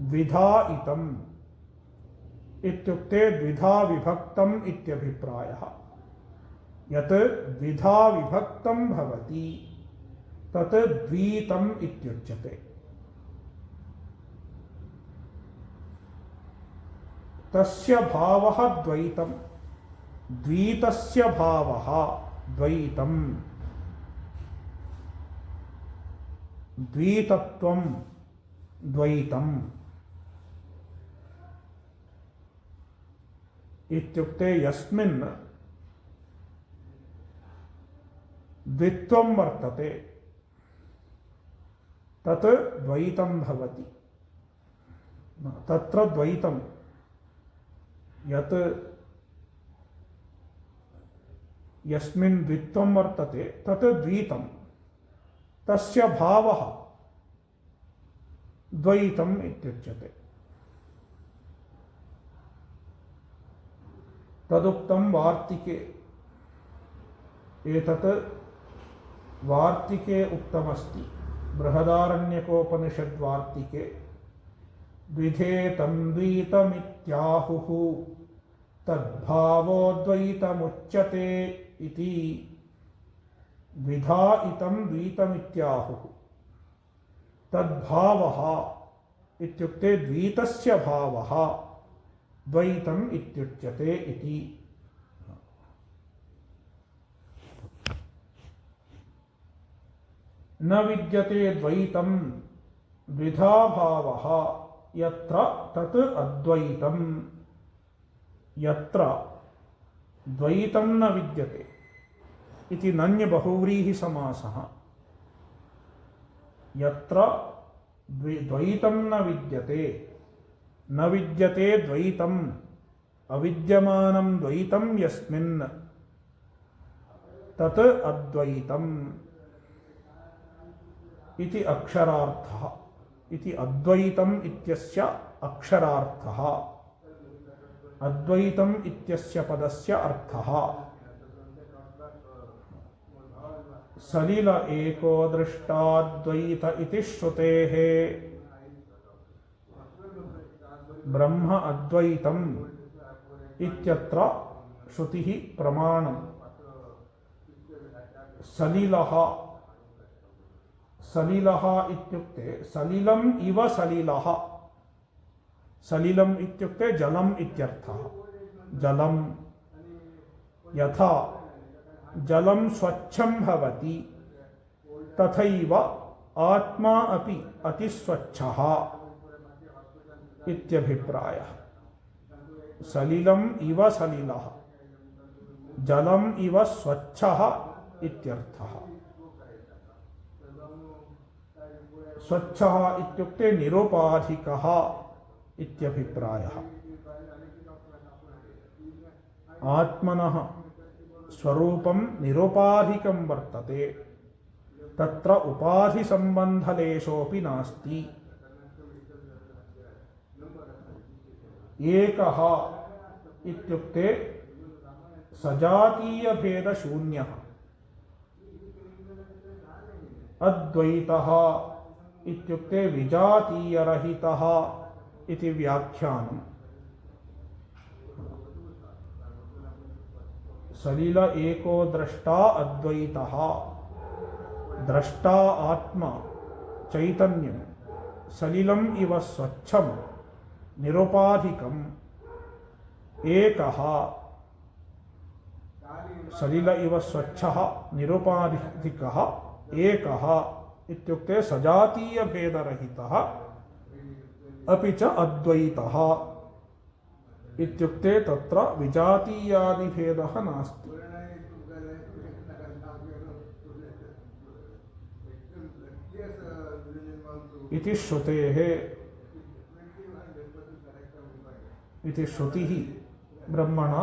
द्विधा इतम् इत्युक्ते द्विधा विभक्तम् इत्यभिप्रायः। यत् द्विधा विभक्तं भवति तत् द्वैतम् इत्युच्यते। तस्य भावः द्वैतम्। द्वैतस्य भावः द्वैतम्। द्वैतत्वं द्वैतम् इत्युक्ते यस्मिन् द्वित्वं वर्तते तत् द्वैतं भवति। तत्र द्वैतं यत् यस्मिन् द्वित्वं वर्तते तत् द्वैतं। तस्य भावः द्वैतम् इत्युच्यते। तदुक्तं वार्तिके। एतत् वार्तिके उक्तमस्ति। बृहदारण्यकोपनिषद्वार्तिके द्विधेतं द्वैतमित्याहुः तद्भावोद्वैतमुच्यते इति। द्विधा इतं द्वैतमित्याहुः। तद्भावः इत्युक्ते द्वैतस्य भावः द्वैतम् इत्युच्यते इति। न विद्यते द्वैतं द्विधा भावः यत्र तत् अद्वैतम्। यत्र द्वैतं न विद्यते इति नञ् बहुव्रीहिसमासः। यत्र द्वैतं न विद्यते, न विद्यते द्वैतम्, अविद्यमानं द्वैतं यस्मिन् तत् अद्वैतम् इति अक्षरार्थः। इति अद्वैतम् इत्यस्य अक्षरार्थः। अद्वैतम् इत्यस्य पदस्य अर्थः। सलिल एको दृष्टाद्वैत इति श्रुतेः ब्रह्म अद्वैतम् इत्यत्र श्रुतिः प्रमाणम्। सलिलः, सलिलः इत्युक्ते सलिलम् इव सलिलः। सलिलम् इत्युक्ते जलम् इत्यर्थः। जलं यथा जलं स्वच्छं भवति तथैव आत्मा अपि अतिस्वच्छः इत्यभिप्रायः। सलिलम् इव सलिलः, जलम् इव स्वच्छः इत्यर्थः। स्वच्छः इत्युक्ते निरुपाधिकः इत्यभिप्रायः। आत्मनः स्वरूपं निरुपाधिकं वर्तते, तत्र उपाधिसम्बन्धलेशोऽपि नास्ति। एकः इत्युक्ते सजातीयभेदशून्यः, अद्वैतः इत्युक्ते विजातीयरहितः इति व्याख्यानम्। सलिल एको द्रष्टा अद्वैतः, द्रष्टा आत्मा चैतन्यं सलिलम् इव स्वच्छं निरुपाधिकम् एकः, सलिल इव स्वच्छः निरुपाधिकः एकः इत्युक्ते सजातीयभेदरहितः, अपि च अद्वैतः इत्युक्ते तत्र विजातीयादिभेदः नास्ति। इति श्रुतेः, इति श्रुतिः ब्रह्मणा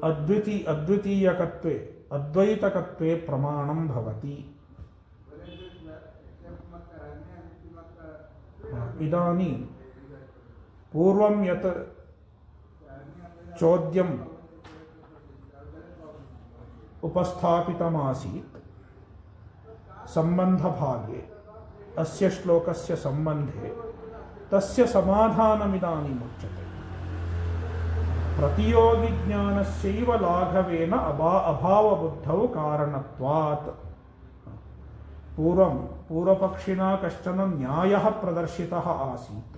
अद्वितीयकत्वे अद्वैतकत्वे प्रमाणं भवति। इदानीं पूर्वं यत् चोद्यम् उपस्थापितमासीत् सम्बन्धभागे, अस्य श्लोकस्य सम्बन्धे, तस्य समाधानमिदानीम् उच्यते। प्रतियोगिज्ञानस्यैव लाघवेन अभावबुद्धौ कारणत्वात्। पूर्वपक्षिणा कश्चन न्यायः प्रदर्शितः आसीत्,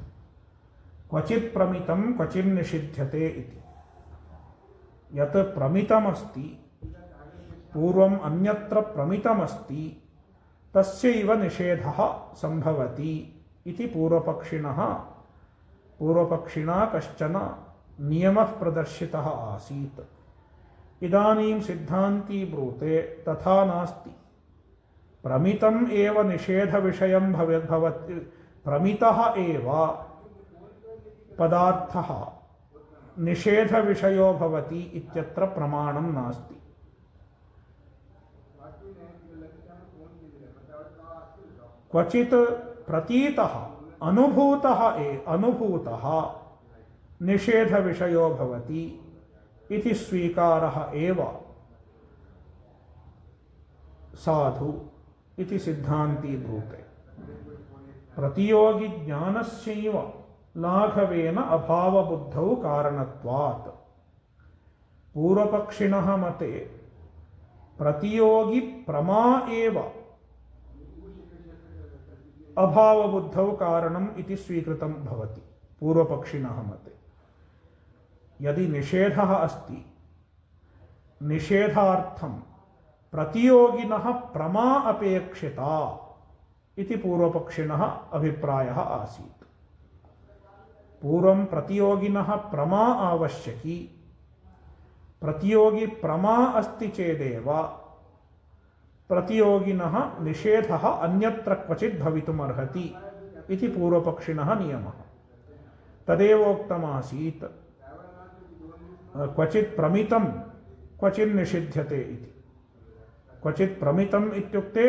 क्वचित् प्रमितं क्वचित् निषिध्यते इति। यत् प्रमितमस्ति, पूर्वम् अन्यत्र प्रमितमस्ति, तस्यैव निषेधः सम्भवति इति पूर्वपक्षिणा कश्चन नियमः प्रदर्शितः आसीत्। इदानीं सिद्धान्ती ब्रूते तथा नास्ति। प्रमितम् एव निषेधविषयं भवति, प्रमितः एव पदार्थः निषेधविषयो भवति इत्यत्र प्रमाणं नास्ति। क्वचित् प्रतीतः अनुभूतः निषेधविषयो भवति इति स्वीकारः एव साधु इति सिद्धान्ती ब्रूते। प्रतियोगिज्ञानस्यैव लाघवेन अभावबुद्धौ कारणत्वात्। पूर्वपक्षिणः मते प्रतियोगी प्रमा एव अभावबुद्धौ कारणम् इति स्वीकृतं भवति। पूर्वपक्षिणः मते यदि निषेधः अस्ति, निषेधार्थं प्रतियोगिनः प्रमा अपेक्षिता इति पूर्वपक्षिणः अभिप्रायः आसीत्। पूर्वं प्रतियोगिनः प्रमा आवश्यकी, प्रतियोगी प्रमा अस्ति चेदेव प्रतियोगिनः निषेधः अन्यत्र क्वचित् भवितुमर्हति इति पूर्वपक्षिणः नियमः। तदेव उक्तमासीत् क्वचित् प्रमितं क्वचित् निषिध्यते इति। क्वचित् प्रमितम् इत्युक्ते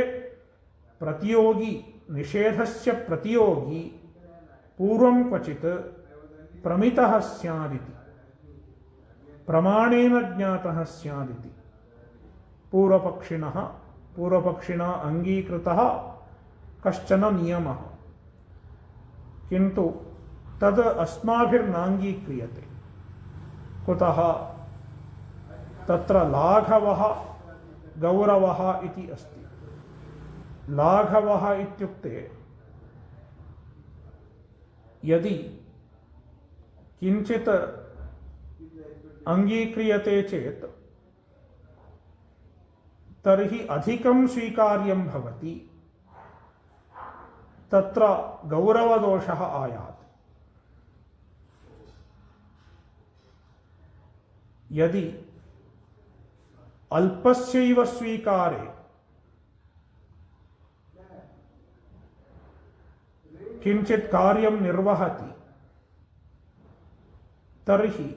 प्रतियोगी, निषेधस्य प्रतियोगी पूर्वं क्वचित् प्रमितः स्यादिति, प्रमाणेन ज्ञातः स्यादिति पूर्वपक्षिणा अङ्गीकृतः कश्चन नियमः। किन्तु तद् अस्माभिर्नाङ्गीक्रियते। कुतः? तत्र लाघवः गौरवः इति अस्ति। लाघवः इत्युक्ते यदि किञ्चित् अङ्गीक्रियते चेत् तर्हि अधिकं स्वीकार्यं भवति, तत्र गौरवदोषः आयाति। यदि अल्पस्यैव स्वीकारे किञ्चित् कार्यं निर्वहति, तर्हि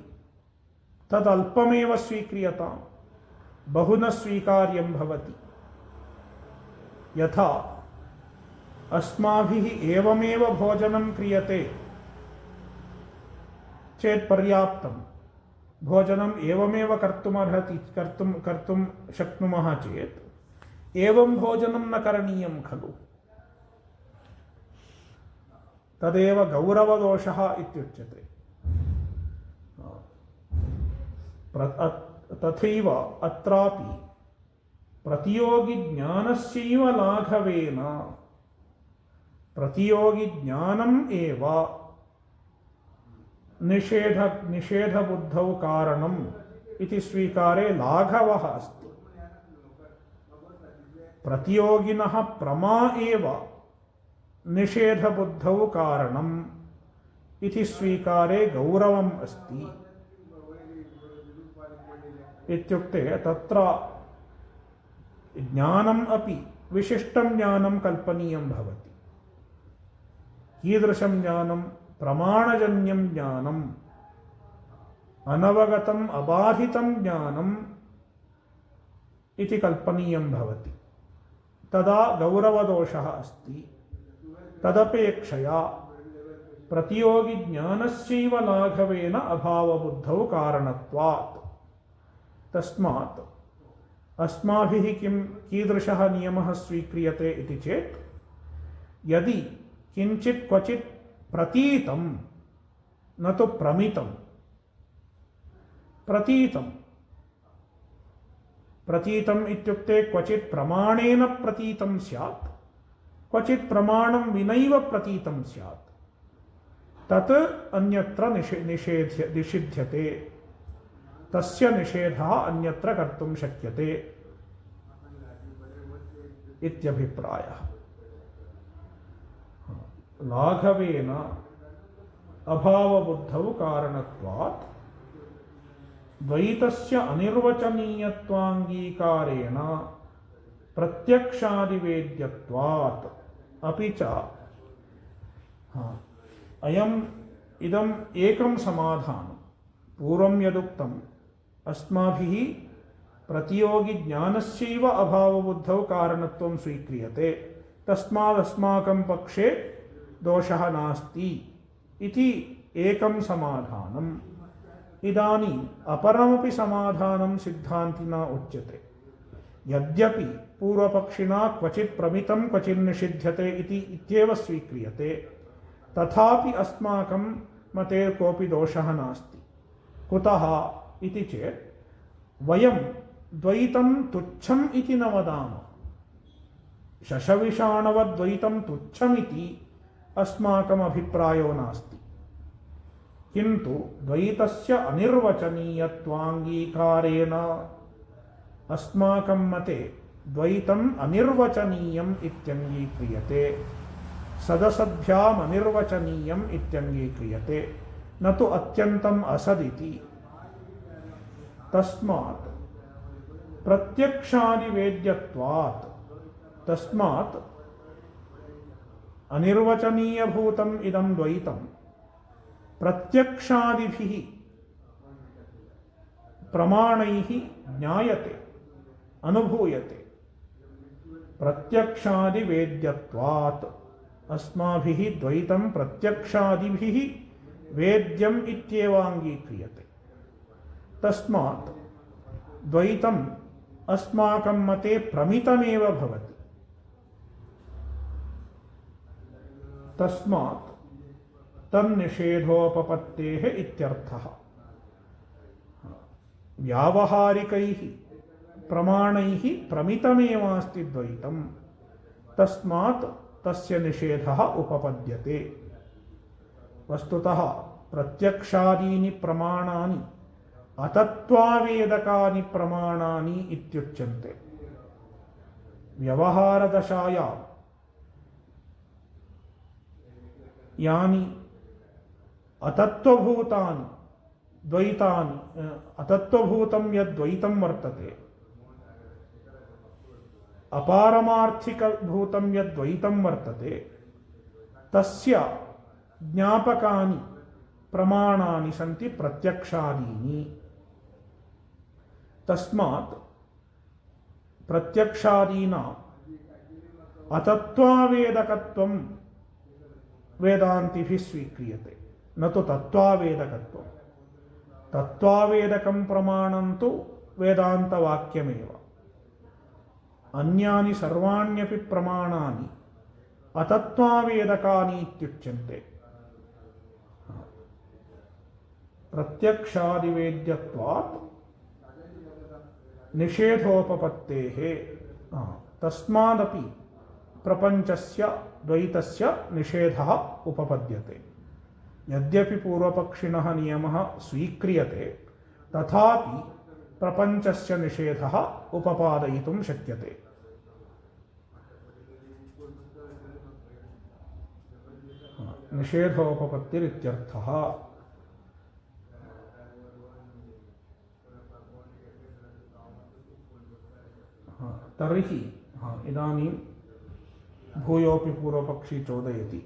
तदल्पमेव स्वीक्रियतां, बहु न स्वीकार्यं भवति। यथा अस्माभिः एवमेव भोजनं क्रियते चेत् पर्याप्तं, भोजनम् एवमेव कर्तुमर्हति कर्तुं शक्नुमः चेत् एवं भोजनं न करणीयं खलु। तदेव गौरवदोषः इत्युच्यते। तथैव अत्रापि प्रतियोगिज्ञानस्यैव लाघवेन, प्रतियोगिज्ञानम् एव निषेधबुद्धौ कारणम् इति स्वीकारे लाघवः अस्ति। प्रतियोगिनः प्रमा एव निषेधबुद्धौ कारणम् इति स्वीकारे गौरवम् अस्ति। इत्युक्ते तत्र ज्ञानम् अपि विशिष्टं ज्ञानं कल्पनीयं भवति। कीदृशं ज्ञानं? प्रमाणजन्यं ज्ञानम्, अनवगतम् अबाधितं ज्ञानम् इति कल्पनीयं भवति। तदा गौरवदोषः अस्ति। तदपेक्षया प्रतियोगिज्ञानस्यैव लाघवेन अभावबुद्धौ कारणत्वात्। तस्मात् अस्माभिः कीदृशः नियमः स्वीक्रियते इति चेत्, यदि किञ्चित् क्वचित् प्रतीतं न तु प्रमितं, प्रतीतम् इत्युक्ते क्वचित् प्रमाणेन प्रतीतं स्यात्, क्वचित् प्रमाणं विनैव प्रतीतं स्यात्, तत् अन्यत्र निषिध्यते, तस्य निषेधः अन्यत्र कर्तुं शक्यते इत्यभिप्रायः। लाघवेन अभावबुद्धौ कारणत्वात् द्वैतस्य अनिर्वचनीयत्वाङ्गीकारेण प्रत्यक्षादिवेद्यत्वात् अपि च इदम् एकं समाधानं। पूर्वं यदुक्तम्, अस्माभिः प्रतियोगिज्ञानस्यैव अभावबुद्धौ कारणत्वं स्वीक्रियते, तस्मादस्माकं पक्षे दोषः नास्ति इति एकं समाधानम्। इदानीम् अपरमपि समाधानं सिद्धान्तिना उच्यते। यद्यपि पूर्वपक्षिणा क्वचित् प्रमितं क्वचित् निषिध्यते इत्येव स्वीक्रियते, तथापि अस्माकं मते कोऽपि दोषः नास्ति। कुतः इति चेत् वयं द्वैतं तुच्छम् इति न वदामः। शशविषाणवद्वैतं तुच्छमिति अस्माकम् अभिप्रायो नास्ति, किन्तु द्वैतस्य अनिर्वचनीयत्वाङ्गीकारेण अस्माकं मते द्वैतम् अनिर्वचनीयम् इत्यङ्गीक्रियते, सदसद्भ्याम् अनिर्वचनीयम् इत्यङ्गीक्रियते, न तु अत्यन्तम् असदिति। तस्मात् प्रत्यक्षादिवेद्यत्वात्, तस्मात् अनिर्वचनीयभूतम् इदं द्वैतं प्रत्यक्षादिभिः प्रमाणैः ज्ञायते, अनुभूयते। प्रत्यक्षादिवेद्यत्वात् अस्माभिः द्वैतं प्रत्यक्षादिभिः वेद्यम् इत्येव अङ्गीक्रियते। तस्मात् द्वैतम् अस्माकं मते प्रमितमेव भवति। तस्मात् तन्निषेधोपपत्तेः इत्यर्थः। व्यावहारिकैः प्रमाणैः प्रमितमेवास्ति द्वैतं, तस्मात् तस्य निषेधः उपपद्यते। वस्तुतः प्रत्यक्षादीनि प्रमाणानि अतत्त्वावेदकानि प्रमाणानि इत्युच्यन्ते। व्यवहारदशायां यानि अतत्त्वभूतानि द्वैतानि, अतत्त्वभूतं यद्द्वैतं वर्तते, अपारमार्थिकभूतं यद्द्वैतं वर्तते, तस्य ज्ञापकानि प्रमाणानि सन्ति प्रत्यक्षादीनि। तस्मात् प्रत्यक्षादीनाम् अतत्त्वावेदकत्वं वेदान्तिभिः स्वीक्रियते, न तु तत्त्वावेदकत्वं। तत्त्वावेदकं प्रमाणं तु वेदान्तवाक्यमेव। अन्यानि सर्वाण्यपि प्रमाणानि अतत्त्वावेदकानि इत्युच्यन्ते। प्रत्यक्षादिवेद्यत्वात् निषेधोपपत्तेः तस्मादपि प्रपञ्चस्य द्वैतस्य निषेधः उपपद्यते। यद्यपि पूर्वपक्षिणः नियमः स्वीक्रियते तथापि प्रपञ्चस्य निषेधः उपपादयितुं शक्यते। निषेधोपपत्तिरित्यर्थः। तर्हि इदानीं भूयोऽपि पूर्वपक्षी चोदयति।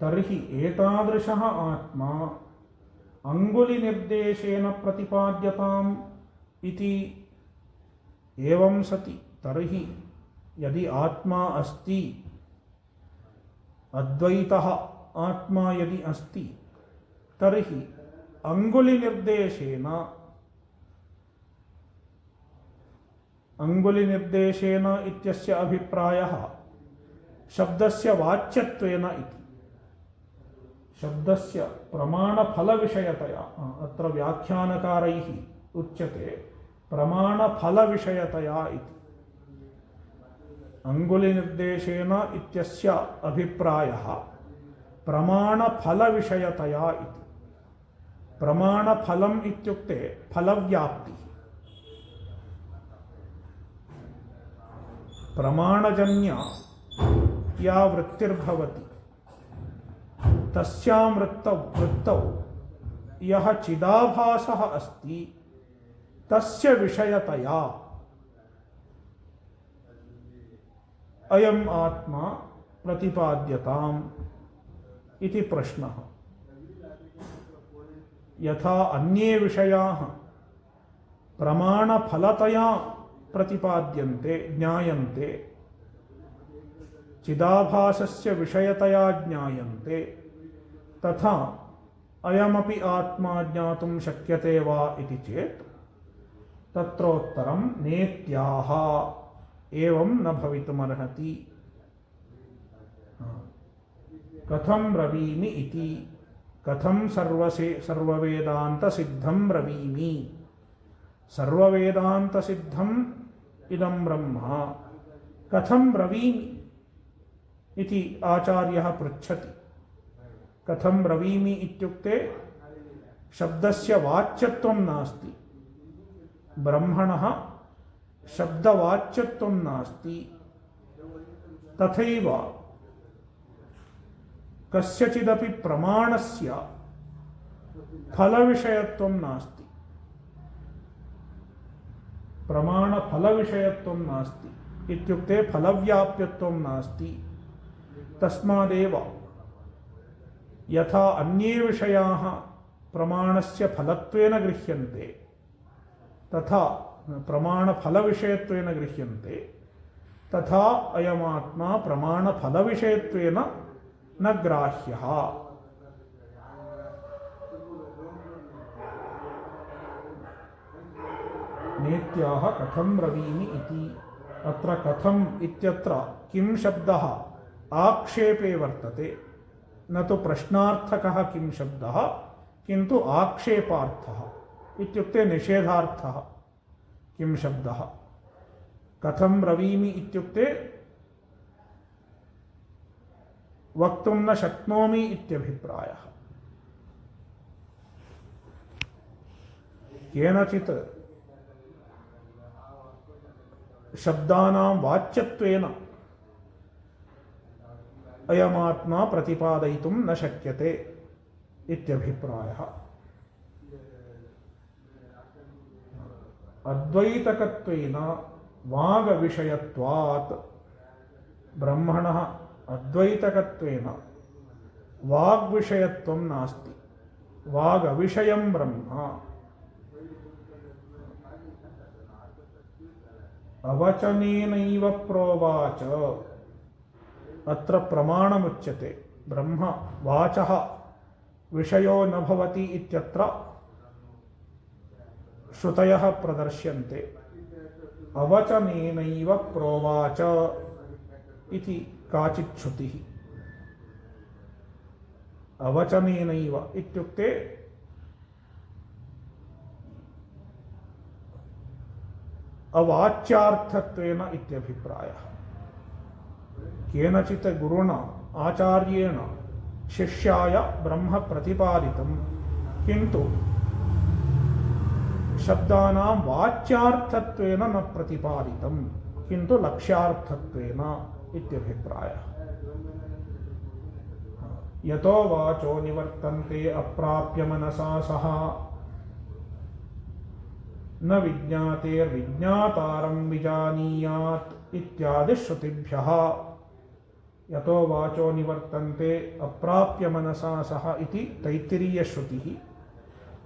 तर्हि एतादृशः आत्मा अङ्गुलिनिर्देशेन प्रतिपाद्यताम् इति एवं सति, तर्हि यदि आत्मा अस्ति, अद्वैतः आत्मा यदि अस्ति, तर्हि अङ्गुलिनिर्देशेन इत्यस्य अभिप्रायः शब्दस्य वाच्यत्वेन इति। शब्दस्य प्रमाणफलविषयतया, अत्र व्याख्यानकारैः उच्यते प्रमाणफलविषयतया इति। अङ्गुलिनिर्देशेन इत्यस्य अभिप्रायः प्रमाणफलविषयतया इति। प्रमाणफलम् इत्युक्ते फलव्याप्तिः। प्रमाणजन्या या वृत्तिर्भवति तस्यां वृत्तौ यः चिदाभासः अस्ति तस्य विषयतया अयम् आत्मा प्रतिपाद्यताम् इति प्रश्नः। यथा अन्ये विषयाः प्रमाणफलतया प्रतिपाद्यन्ते, ज्ञायन्ते, चिदाभासस्य विषयतया ज्ञायन्ते, तथा अयमपि आत्मा ज्ञातुं शक्यते वा इति चेत् तत्रोत्तरं नेत्याह, एवं न भवितुमर्हति। कथं ब्रवीमि इति, कथं सर्ववेदान्तसिद्धं ब्रवीमि, सर्ववेदान्तसिद्धम् इदं ब्रह्म कथं ब्रवीमि इति आचार्यः पृच्छति। कथं ब्रवीमि इत्युक्ते शब्दस्य वाच्यत्वं नास्ति, ब्रह्मणः शब्दवाच्यत्वं नास्ति। तथैव कस्यचिदपि प्रमाणस्य फलविषयत्वं नास्ति, प्रमाणफलविषयत्वं नास्ति इत्युक्ते फलव्याप्यत्वं नास्ति। तस्मादेव यथा अन्ये विषयाः प्रमाणस्य फलत्वेन गृह्यन्ते, तथा प्रमाणफलविषयत्वेन गृह्यन्ते, तथा अयमात्मा प्रमाणफलविषयत्वेन न ग्राह्यः। नेत्याह कथं ब्रवीमि इति। अत्र कथम् इत्यत्र किं शब्दः आक्षेपे वर्तते, न तु प्रश्नार्थकः किं शब्दः, किन्तु आक्षेपार्थः इत्युक्ते निषेधार्थः किं शब्दः। कथं ब्रवीमि इत्युक्ते वक्तुं न शक्नोमि इत्यभिप्रायः। केनचित् शब्दानां वाच्यत्वेन अयमात्मा प्रतिपादयितुं न शक्यते इत्यभिप्रायः। अद्वैतकत्वेन वागविषयत्वात्, ब्रह्मणः अद्वैतकत्वेन वाग्विषयत्वं नास्ति, वागविषयं ब्रह्म। अवचनेनैव प्रोवाच, अत्र प्रमाणमुच्यते। ब्रह्म वाचः विषयो न भवति इत्यत्र श्रुतयः प्रदर्श्यन्ते। अवचनेनैव प्रोवाच इति काचित् श्रुतिः। अवचनेनैव इत्युक्ते अवाच्यार्थत्वेन इत्यभिप्रायः। केनचित् गुरुणा आचार्येण शिष्याय ब्रह्म प्रतिपादितं, किन्तु शब्दानां वाच्यार्थत्वेन न प्रतिपादितं, किन्तु लक्ष्यार्थत्वेन इत्यभिप्रायः। यतो वाचो निवर्तन्ते अप्राप्य मनसा सह, न विज्ञातेर्विज्ञातारं विजानीयात् इत्यादि श्रुतिभ्यः। यतो वाचो निवर्तन्ते अप्राप्य मनसा सह इति तैत्तिरीय श्रुतिः,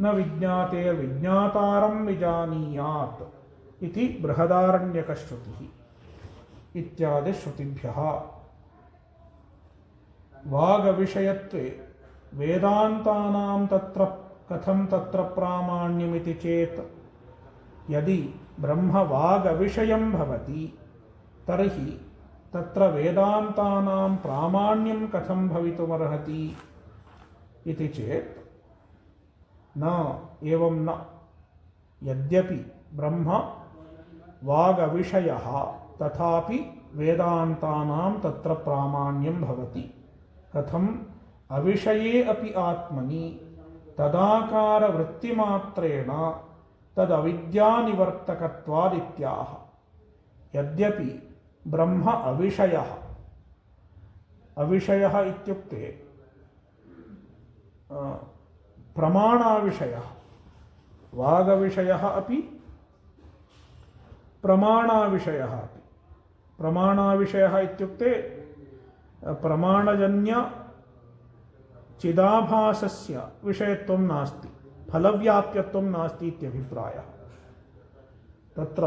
न विज्ञातेर्विज्ञातारं विजानीयात् इति बृहदारण्यक श्रुतिः इत्यादि श्रुतिभ्यः। वागविषयत्वे वेदान्तानां तत्र कथं तत्र प्रामाण्यमिति चेत्, यदि ब्रह्म वागविषयं भवति तर्हि तत्र वेदान्तानां प्रामाण्यं कथं भवितुमर्हति इति चेत् न, एवं न। यद्यपि ब्रह्म वागविषयः तथापि वेदान्तानां तत्र प्रामाण्यं भवति। कथम्? अविषये अपि आत्मनि तदाकारवृत्तिमात्रेण तदविद्यानिवर्तकत्वादित्याह। यद्यपि ब्रह्म अविषयः, अविषयः इत्युक्ते प्रमाणाविषयः, वागविषयः अपि प्रमाणाविषयः अपि। प्रमाणाविषयः इत्युक्ते प्रमाणजन्य चिदाभासस्य विषयत्वं नास्ति, फलव्याप्यत्वं नास्ति इत्यभिप्रायः। तत्र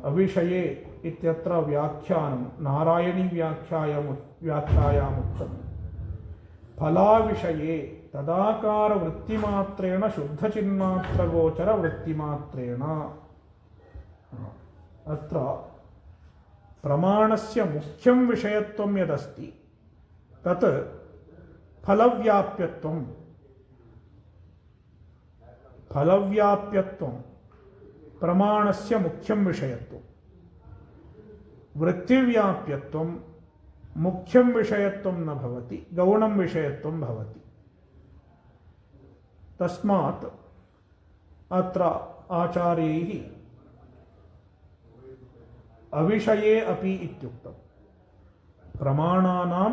अविषये इत्यत्र व्याख्यानं नारायणी व्याख्यायाम् उक्तं। फलाविषये तदाकारवृत्तिमात्रेण शुद्धचिन्मात्रगोचरवृत्तिमात्रेण। अत्र प्रमाणस्य मुख्यं विषयत्वं यदस्ति तत् फलव्याप्यत्वं। फलव्याप्यत्वं प्रमाणस्य मुख्यं विषयत्वं। वृत्तिव्याप्यत्वं मुख्यं विषयत्वं न भवति, गौणं विषयत्वं भवति। तस्मात् अत्र आचार्यैः अविषये अपि इत्युक्तं। प्रमाणानां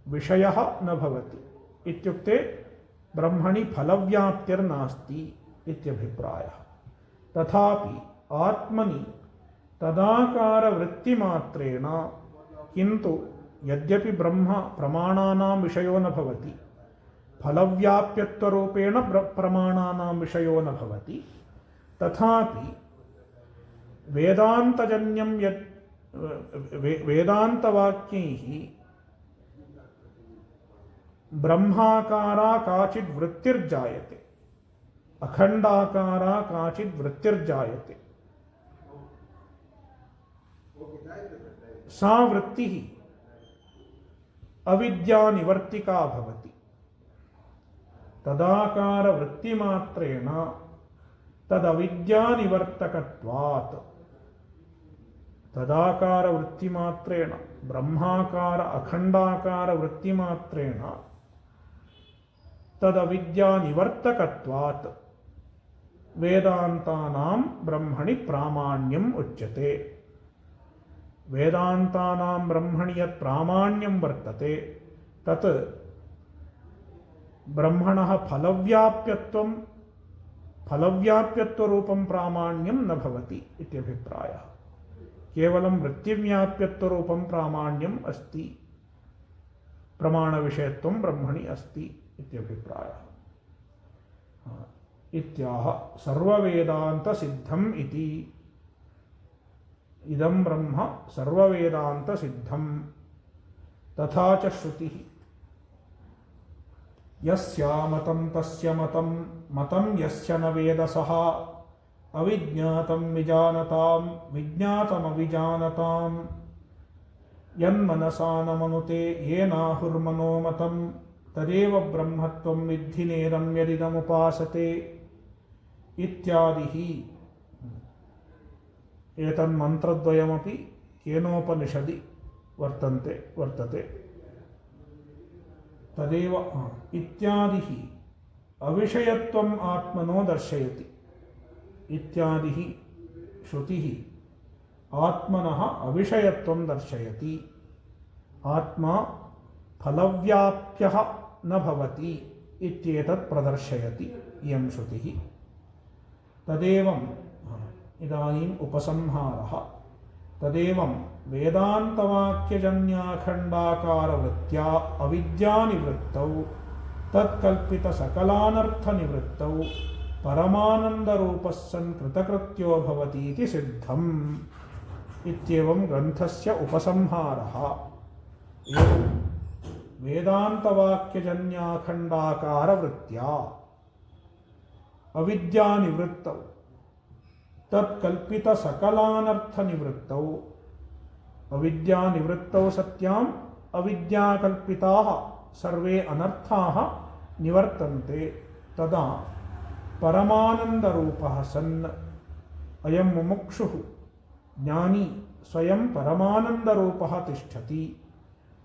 विषयः न भवति इत्युक्ते ब्रह्मणि फलव्याप्तिर्नास्ति इत्यभिप्रायः। तथापि आत्मनि तदाकारवृत्तिमात्रेण, किन्तु यद्यपि ब्रह्म प्रमाणानां विषयो न भवति, फलव्याप्यत्वरूपेण प्रमाणानां विषयो न भवति, तथापि वेदान्तजन्यं यत् वेदान्तवाक्यैः ब्रह्माकारा काचिद् वृत्तिर्जायते, अखण्डाकारा काचिद् वृत्तिर्जायते। सा वृत्तिः अविद्यानिवर्तिका भवति। तदाकारवृत्तिमात्रेण तदविद्यानिवर्तकत्वात्। तदाकारवृत्तिमात्रेण ब्रह्माकार अखण्डाकारवृत्तिमात्रेण तदविद्यानिवर्तकत्वात् वेदान्तानां ब्रह्मणि प्रामाण्यम् उच्यते। वेदान्तानां ब्रह्मणि यत् प्रामाण्यं वर्तते तत् ब्रह्मणः फलव्याप्यत्वरूपं प्रामाण्यं न भवति इत्यभिप्रायः। केवलं वृत्तिव्याप्यत्वरूपं प्रामाण्यम् अस्ति प्रमाणविषयत्वं ब्रह्मणि अस्ति इत्यभिप्रायः। इत्याह सर्ववेदान्तसिद्धम् इति। इदं ब्रह्म सर्ववेदान्तसिद्धं। तथा च श्रुतिः यस्य मतं तस्य मतं मतं यस्य न वेदसः अविज्ञातं विजानतां विज्ञातमविजानतां यन्मनसा न मनुते येनाहुर्मनो मतं तदेव ब्रह्मत्वं विद्धि नेदं यदिदमुपासते इत्यादिः। एतन्मन्त्रद्वयमपि केनोपनिषदि वर्तते। तदेव इत्यादिः अविषयत्वम् आत्मनो दर्शयति। इत्यादिः श्रुतिः आत्मनः अविषयत्वं दर्शयति। आत्मा फलव्याप्यः न भवति इत्येतत् प्रदर्शयति इयं श्रुतिः। तदेवम् इदानीम् उपसंहारः। तदेवं वेदान्तवाक्यजन्याखण्डाकारवृत्त्या अविद्यानिवृत्तौ तत्कल्पितसकलानर्थनिवृत्तौ परमानन्दरूपः सन् कृतकृत्यो भवतीति सिद्धम्। इत्येवं ग्रन्थस्य उपसंहारः। एवं वेदान्तवाक्यजन्याखण्डाकारवृत्त्या अविद्यानिवृत्तौ तत्कल्पितसकलानर्थनिवृत्तौ अविद्यानिवृत्तौ सत्याम् अविद्याकल्पिताः सर्वे अनर्थाः निवर्तन्ते। तदा परमानन्दरूपः सन् अयं मुमुक्षुः ज्ञानी स्वयं परमानन्दरूपः तिष्ठति।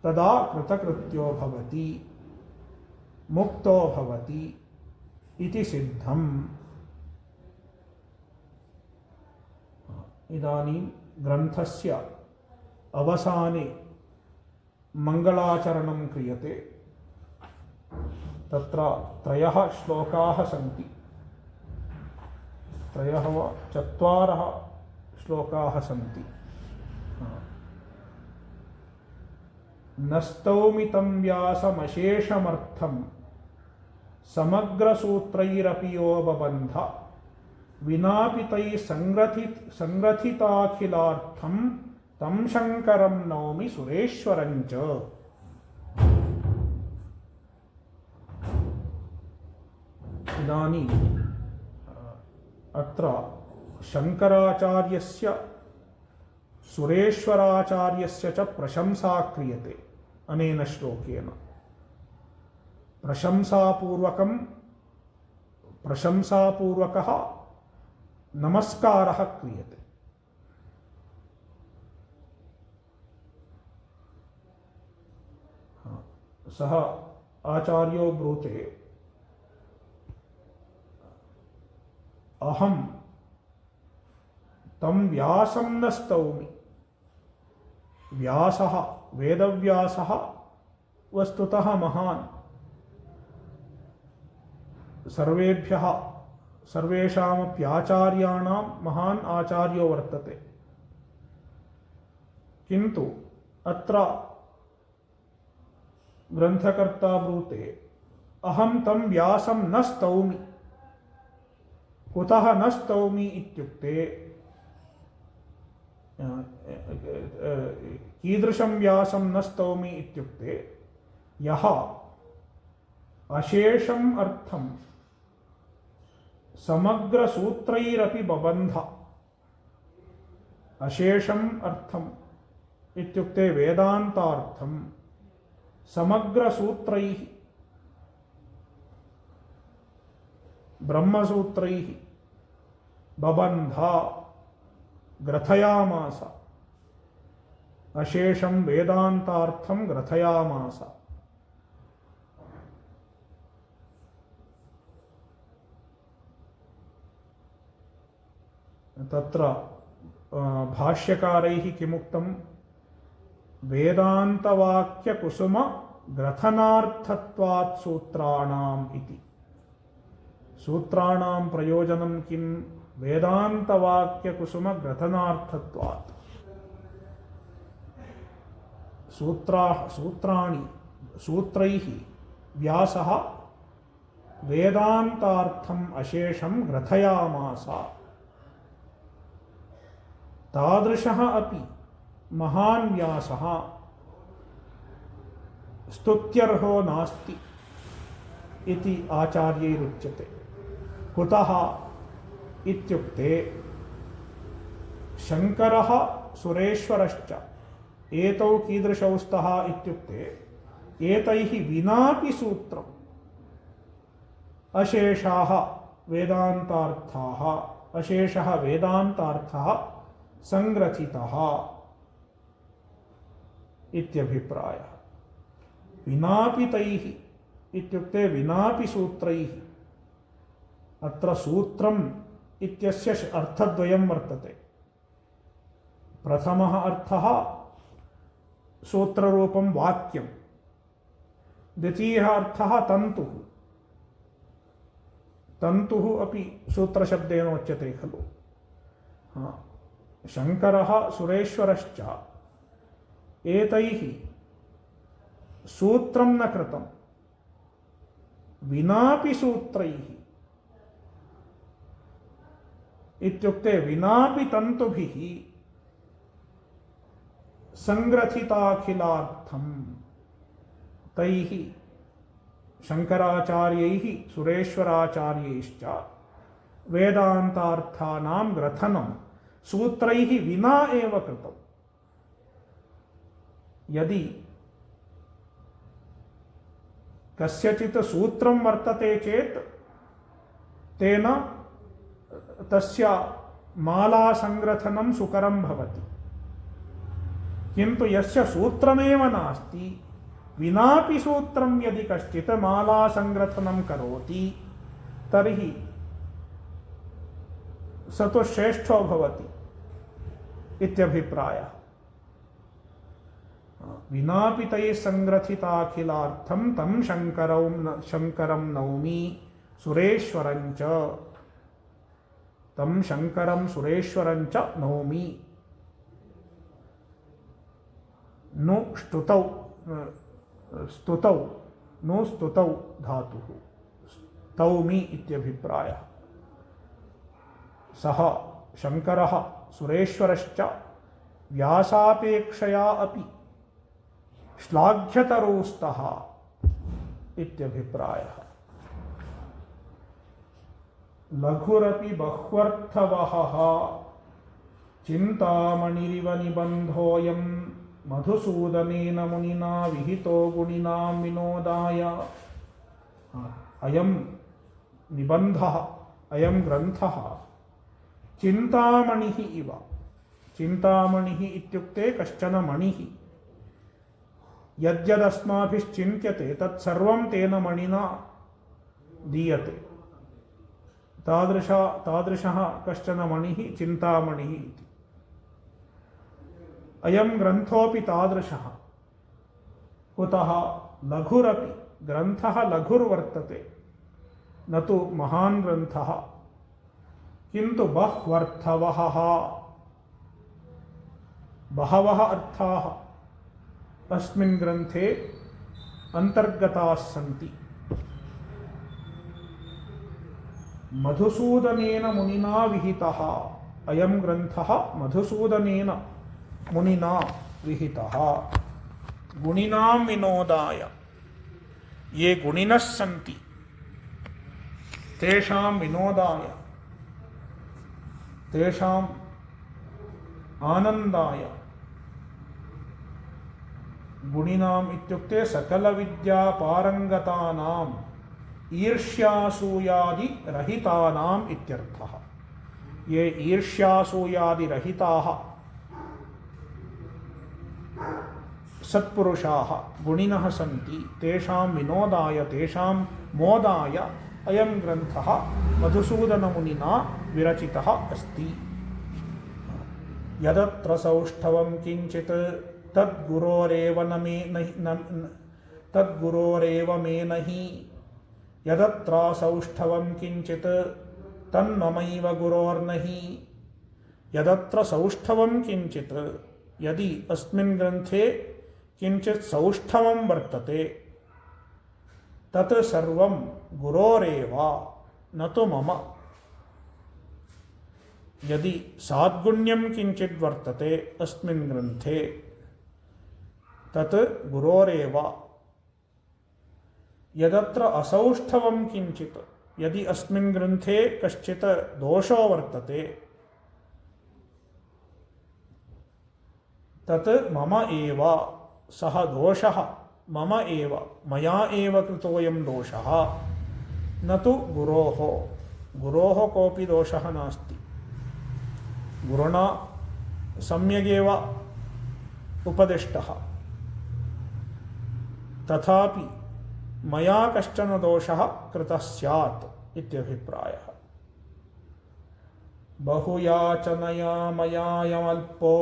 तदा कृतकृत्यो भवति मुक्तो भवति इति सिद्धम्। इदानीं ग्रन्थस्य अवसाने मङ्गलाचरणं क्रियते। तत्र त्रयः श्लोकाः सन्ति। त्रयः वा चत्वारः श्लोकाः सन्ति। न स्तौमि तं व्यासमशेषमर्थं समग्रसूत्रैरपि यो बबन्ध विनापि तैः संग्रथिताखिलार्थं तं शङ्करं नौमि सुरेश्वरं च। इदानीं अत्र शङ्कराचार्यस्य सुरेश्वराचार्यस्य च प्रशंसा क्रियते अनेन श्लोकेन। प्रशंसापूर्वकः नमस्कारः क्रियते। सः आचार्यो ब्रूते अहं तं व्यासं न स्तौमि। व्यासः वेदव्यासः वस्तुतः महान्, सर्वेषामप्याचार्याणां महान् आचार्यो वर्तते। किन्तु अत्र ग्रन्थकर्ता ब्रूते अहं तं व्यासं न स्तौमि। कुतः न स्तौमि इत्युक्ते कीदृशं व्यासं न स्तौमि इत्युक्ते यः अशेषम् अर्थं समग्रसूत्रैरपि बबन्ध। अशेषम् अर्थम् इत्युक्ते वेदान्तार्थं समग्रसूत्रैः ब्रह्मसूत्रैः बबन्ध ग्रथयामास। अशेषं वेदान्तार्थं ग्रथयामास। तत्र भाष्यकारैः किमुक्तं? वेदान्तवाक्यकुसुम ग्रथनार्थत्वात् सूत्राणाम् इति। सूत्राणां प्रयोजनं किं? वेदान्तवाक्यकुसुम ग्रथनार्थत्वात्। सूत्राणि सूत्रैः व्यासः वेदान्तार्थम् अशेषं ग्रथयामास। तादृशः अपि महान् व्यासः स्तुत्यर्हो नास्ति इति आचार्यैरुच्यते। कुतः इत्युक्ते शङ्करः सुरेश्वरश्च एतौ कीदृशौ स्तः इत्युक्ते एतैः विनापि सूत्रम् अशेषाः वेदान्तार्थाः अशेषः वेदान्तार्थः संग्रथितः इत्यभिप्रायः। विनापि तैः इत्युक्ते विनापि सूत्रैः। अत्र सूत्रम् इत्यस्य अर्थद्वयं वर्तते। प्रथमः अर्थः सूत्ररूपं वाक्यं, द्वितीयः अर्थः तन्तुः। तन्तुः अपि सूत्रशब्देन उच्यते खलु। शङ्करः सुरेश्वरश्च एतैः सूत्रं न कृतं, विनापि सूत्रैः इत्युक्ते विनापि तन्तुभिः संग्रथिताखिलार्थं। तैः शङ्कराचार्यैः सुरेश्वराचार्यैश्च वेदान्तार्थानां ग्रथनं सूत्रैः विना एव कृतम्। यदि कस्यचित् सूत्रं वर्तते चेत् तेन तस्य मालासंग्रथनं सुकरं भवति। किन्तु यस्य सूत्रमेव नास्ति, विनापि सूत्रं यदि कश्चित् मालासंग्रथनं करोति तर्हि स तु श्रेष्ठो भवति इत्यभिप्रायः। विनापि तैः संग्रथिताखिलार्थं तं शङ्करं नौमि सुरेश्वरञ्च। तं शङ्करं सुरेश्वरञ्च नौमि। नु स्तुतौ नु स्तुतौ धातुः, स्तौमि इत्यभिप्रायः। सः शङ्करः सुरेश्वरश्च व्यासापेक्षया अपि श्लाघ्यतरो स्तः इत्यभिप्रायः। लघुरपि बह्वर्थवहः चिन्तामणिरिव निबन्धोऽयं मधुसूदनेन मुनिना विहितो गुणिनां विनोदाय। अयं निबन्धः, अयं ग्रन्थः चिन्तामणिः इव। चिन्तामणिः इत्युक्ते कश्चन मणिः। यद्यदस्माभिश्चिन्त्यते तत्सर्वं तेन मणिना दीयते। तादृशः कश्चन मणिः चिन्तामणिः इति। अयं ग्रन्थोऽपि तादृशः। कुतः? लघुरपि ग्रन्थः लघुर्वर्तते, न तु महान् ग्रन्थः, किन्तु बह्वर्थवहः, बहवः अर्थाः अस्मिन् ग्रन्थे अन्तर्गताः सन्ति। मधुसूदनेन मुनिना विहितः। अयं ग्रन्थः मधुसूदनेन मुनिना विहितः गुणिनां विनोदाय। ये गुणिनः सन्ति तेषां विनोदाय, तेषाम् आनन्दाय। गुणिनाम् इत्युक्ते सकलविद्यापारङ्गतानाम् ईर्ष्यासूयादिरहितानाम् इत्यर्थः। ये ईर्ष्यासूयादिरहिताः सत्पुरुषाः गुणिनः सन्ति तेषां विनोदाय, तेषां मोदाय अयं ग्रन्थः मधुसूदनमुनिना विरचितः अस्ति। यदत्र सौष्ठवं किञ्चित् तद्गुरोरेव मे नहि। यदत्र सौष्ठवं किञ्चित् तन्ममैव गुरोर्नहि। यदत्र सौष्ठवं किञ्चित्, यदि अस्मिन् ग्रन्थे किञ्चित् सौष्ठवं वर्तते तत् सर्वं गुरोरेव न तु मम। यदि साद्गुण्यं किञ्चित् वर्तते अस्मिन् ग्रन्थे तत् गुरोरेव। यदत्र असौष्ठवं किञ्चित्, यदि अस्मिन् ग्रन्थे कश्चित् दोषो वर्तते तत् मम एव, सः दोषः मम एव, मया एव कृतोऽयं दोषः, न तु गुरोः। गुरोः कोऽपि दोषः नास्ति। गुरुणा सम्यगेव उपदिष्टः, तथापि मया कश्चन दोषः कृतः स्यात् इत्यभिप्रायः। बहुयाचनया मयायमल्पो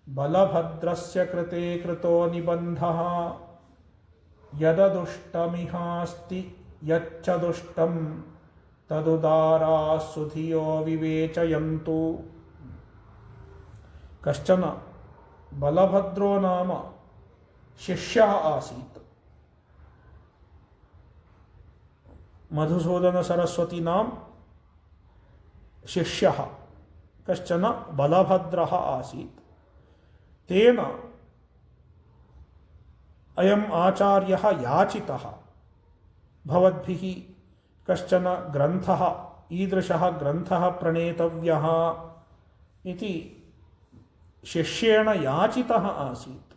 बलभद्रस्य कृते कृतो निबन्धः यददुष्टमिहास्ति यच्च दुष्टं तदुदाराः सुधियो विवेचयन्तु। कश्चन बलभद्रो नाम शिष्यः आसीत्। मधुसूदन सरस्वतीनां शिष्यः कश्चन बलभद्रः आसीत्। तेन अयम् आचार्यः याचितः, भवद्भिः कश्चन ग्रन्थः, ईदृशः ग्रन्थः प्रणेतव्यः इति शिष्येण याचितः आसीत्।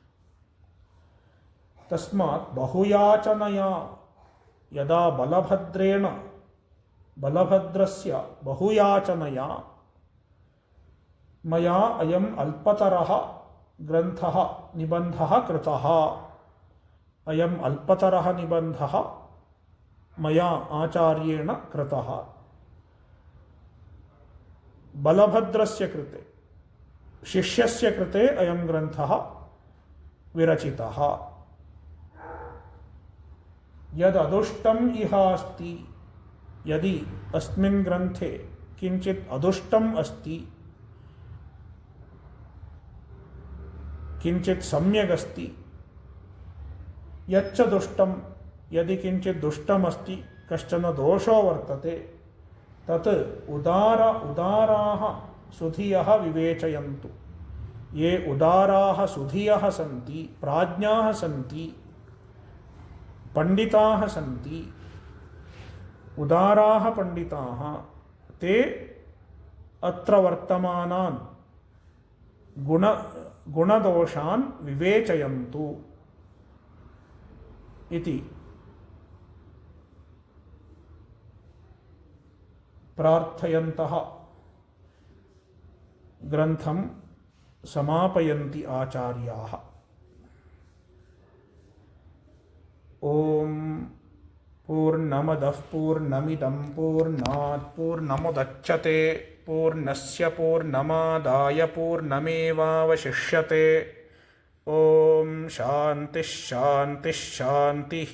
तस्मात् बहुयाचनया, यदा बलभद्रस्य बहुयाचनया मया अयम् अल्पतरः ग्रन्थः निबन्धः कृतः, अयम् अल्पतरः निबन्धः मया आचार्येण कृतः। बलभद्रस्य कृते, शिष्यस्य कृते अयं ग्रन्थः विरचितः। यददुष्टम् इहास्ति, यदि अस्मिन् ग्रन्थे किञ्चित् अदुष्टम् अस्ति, किञ्चित् सम्यगस्ति, यच्च दुष्टं, यदि किञ्चित् दुष्टमस्ति, कश्चन दोषो वर्तते, तत् उदाराः सुधियः विवेचयन्तु। ये उदाराः सुधियः सन्ति, प्राज्ञाः सन्ति, पंडिताः सन्ति, उदाराः पंडिताः, ते अत्र वर्तमानान् गुणदोषान् विवेचयन्तु इति प्रार्थयन्तः ग्रन्थं समापयन्ति आचार्याः। ओम पूर्णमदः पूर्णमिदं पूर्णात् पूर्णमुदच्यते पूर्णस्य पूर्णमादाय पूर्णमेवावशिष्यते। ओम शान्तिः शान्तिः शान्तिः।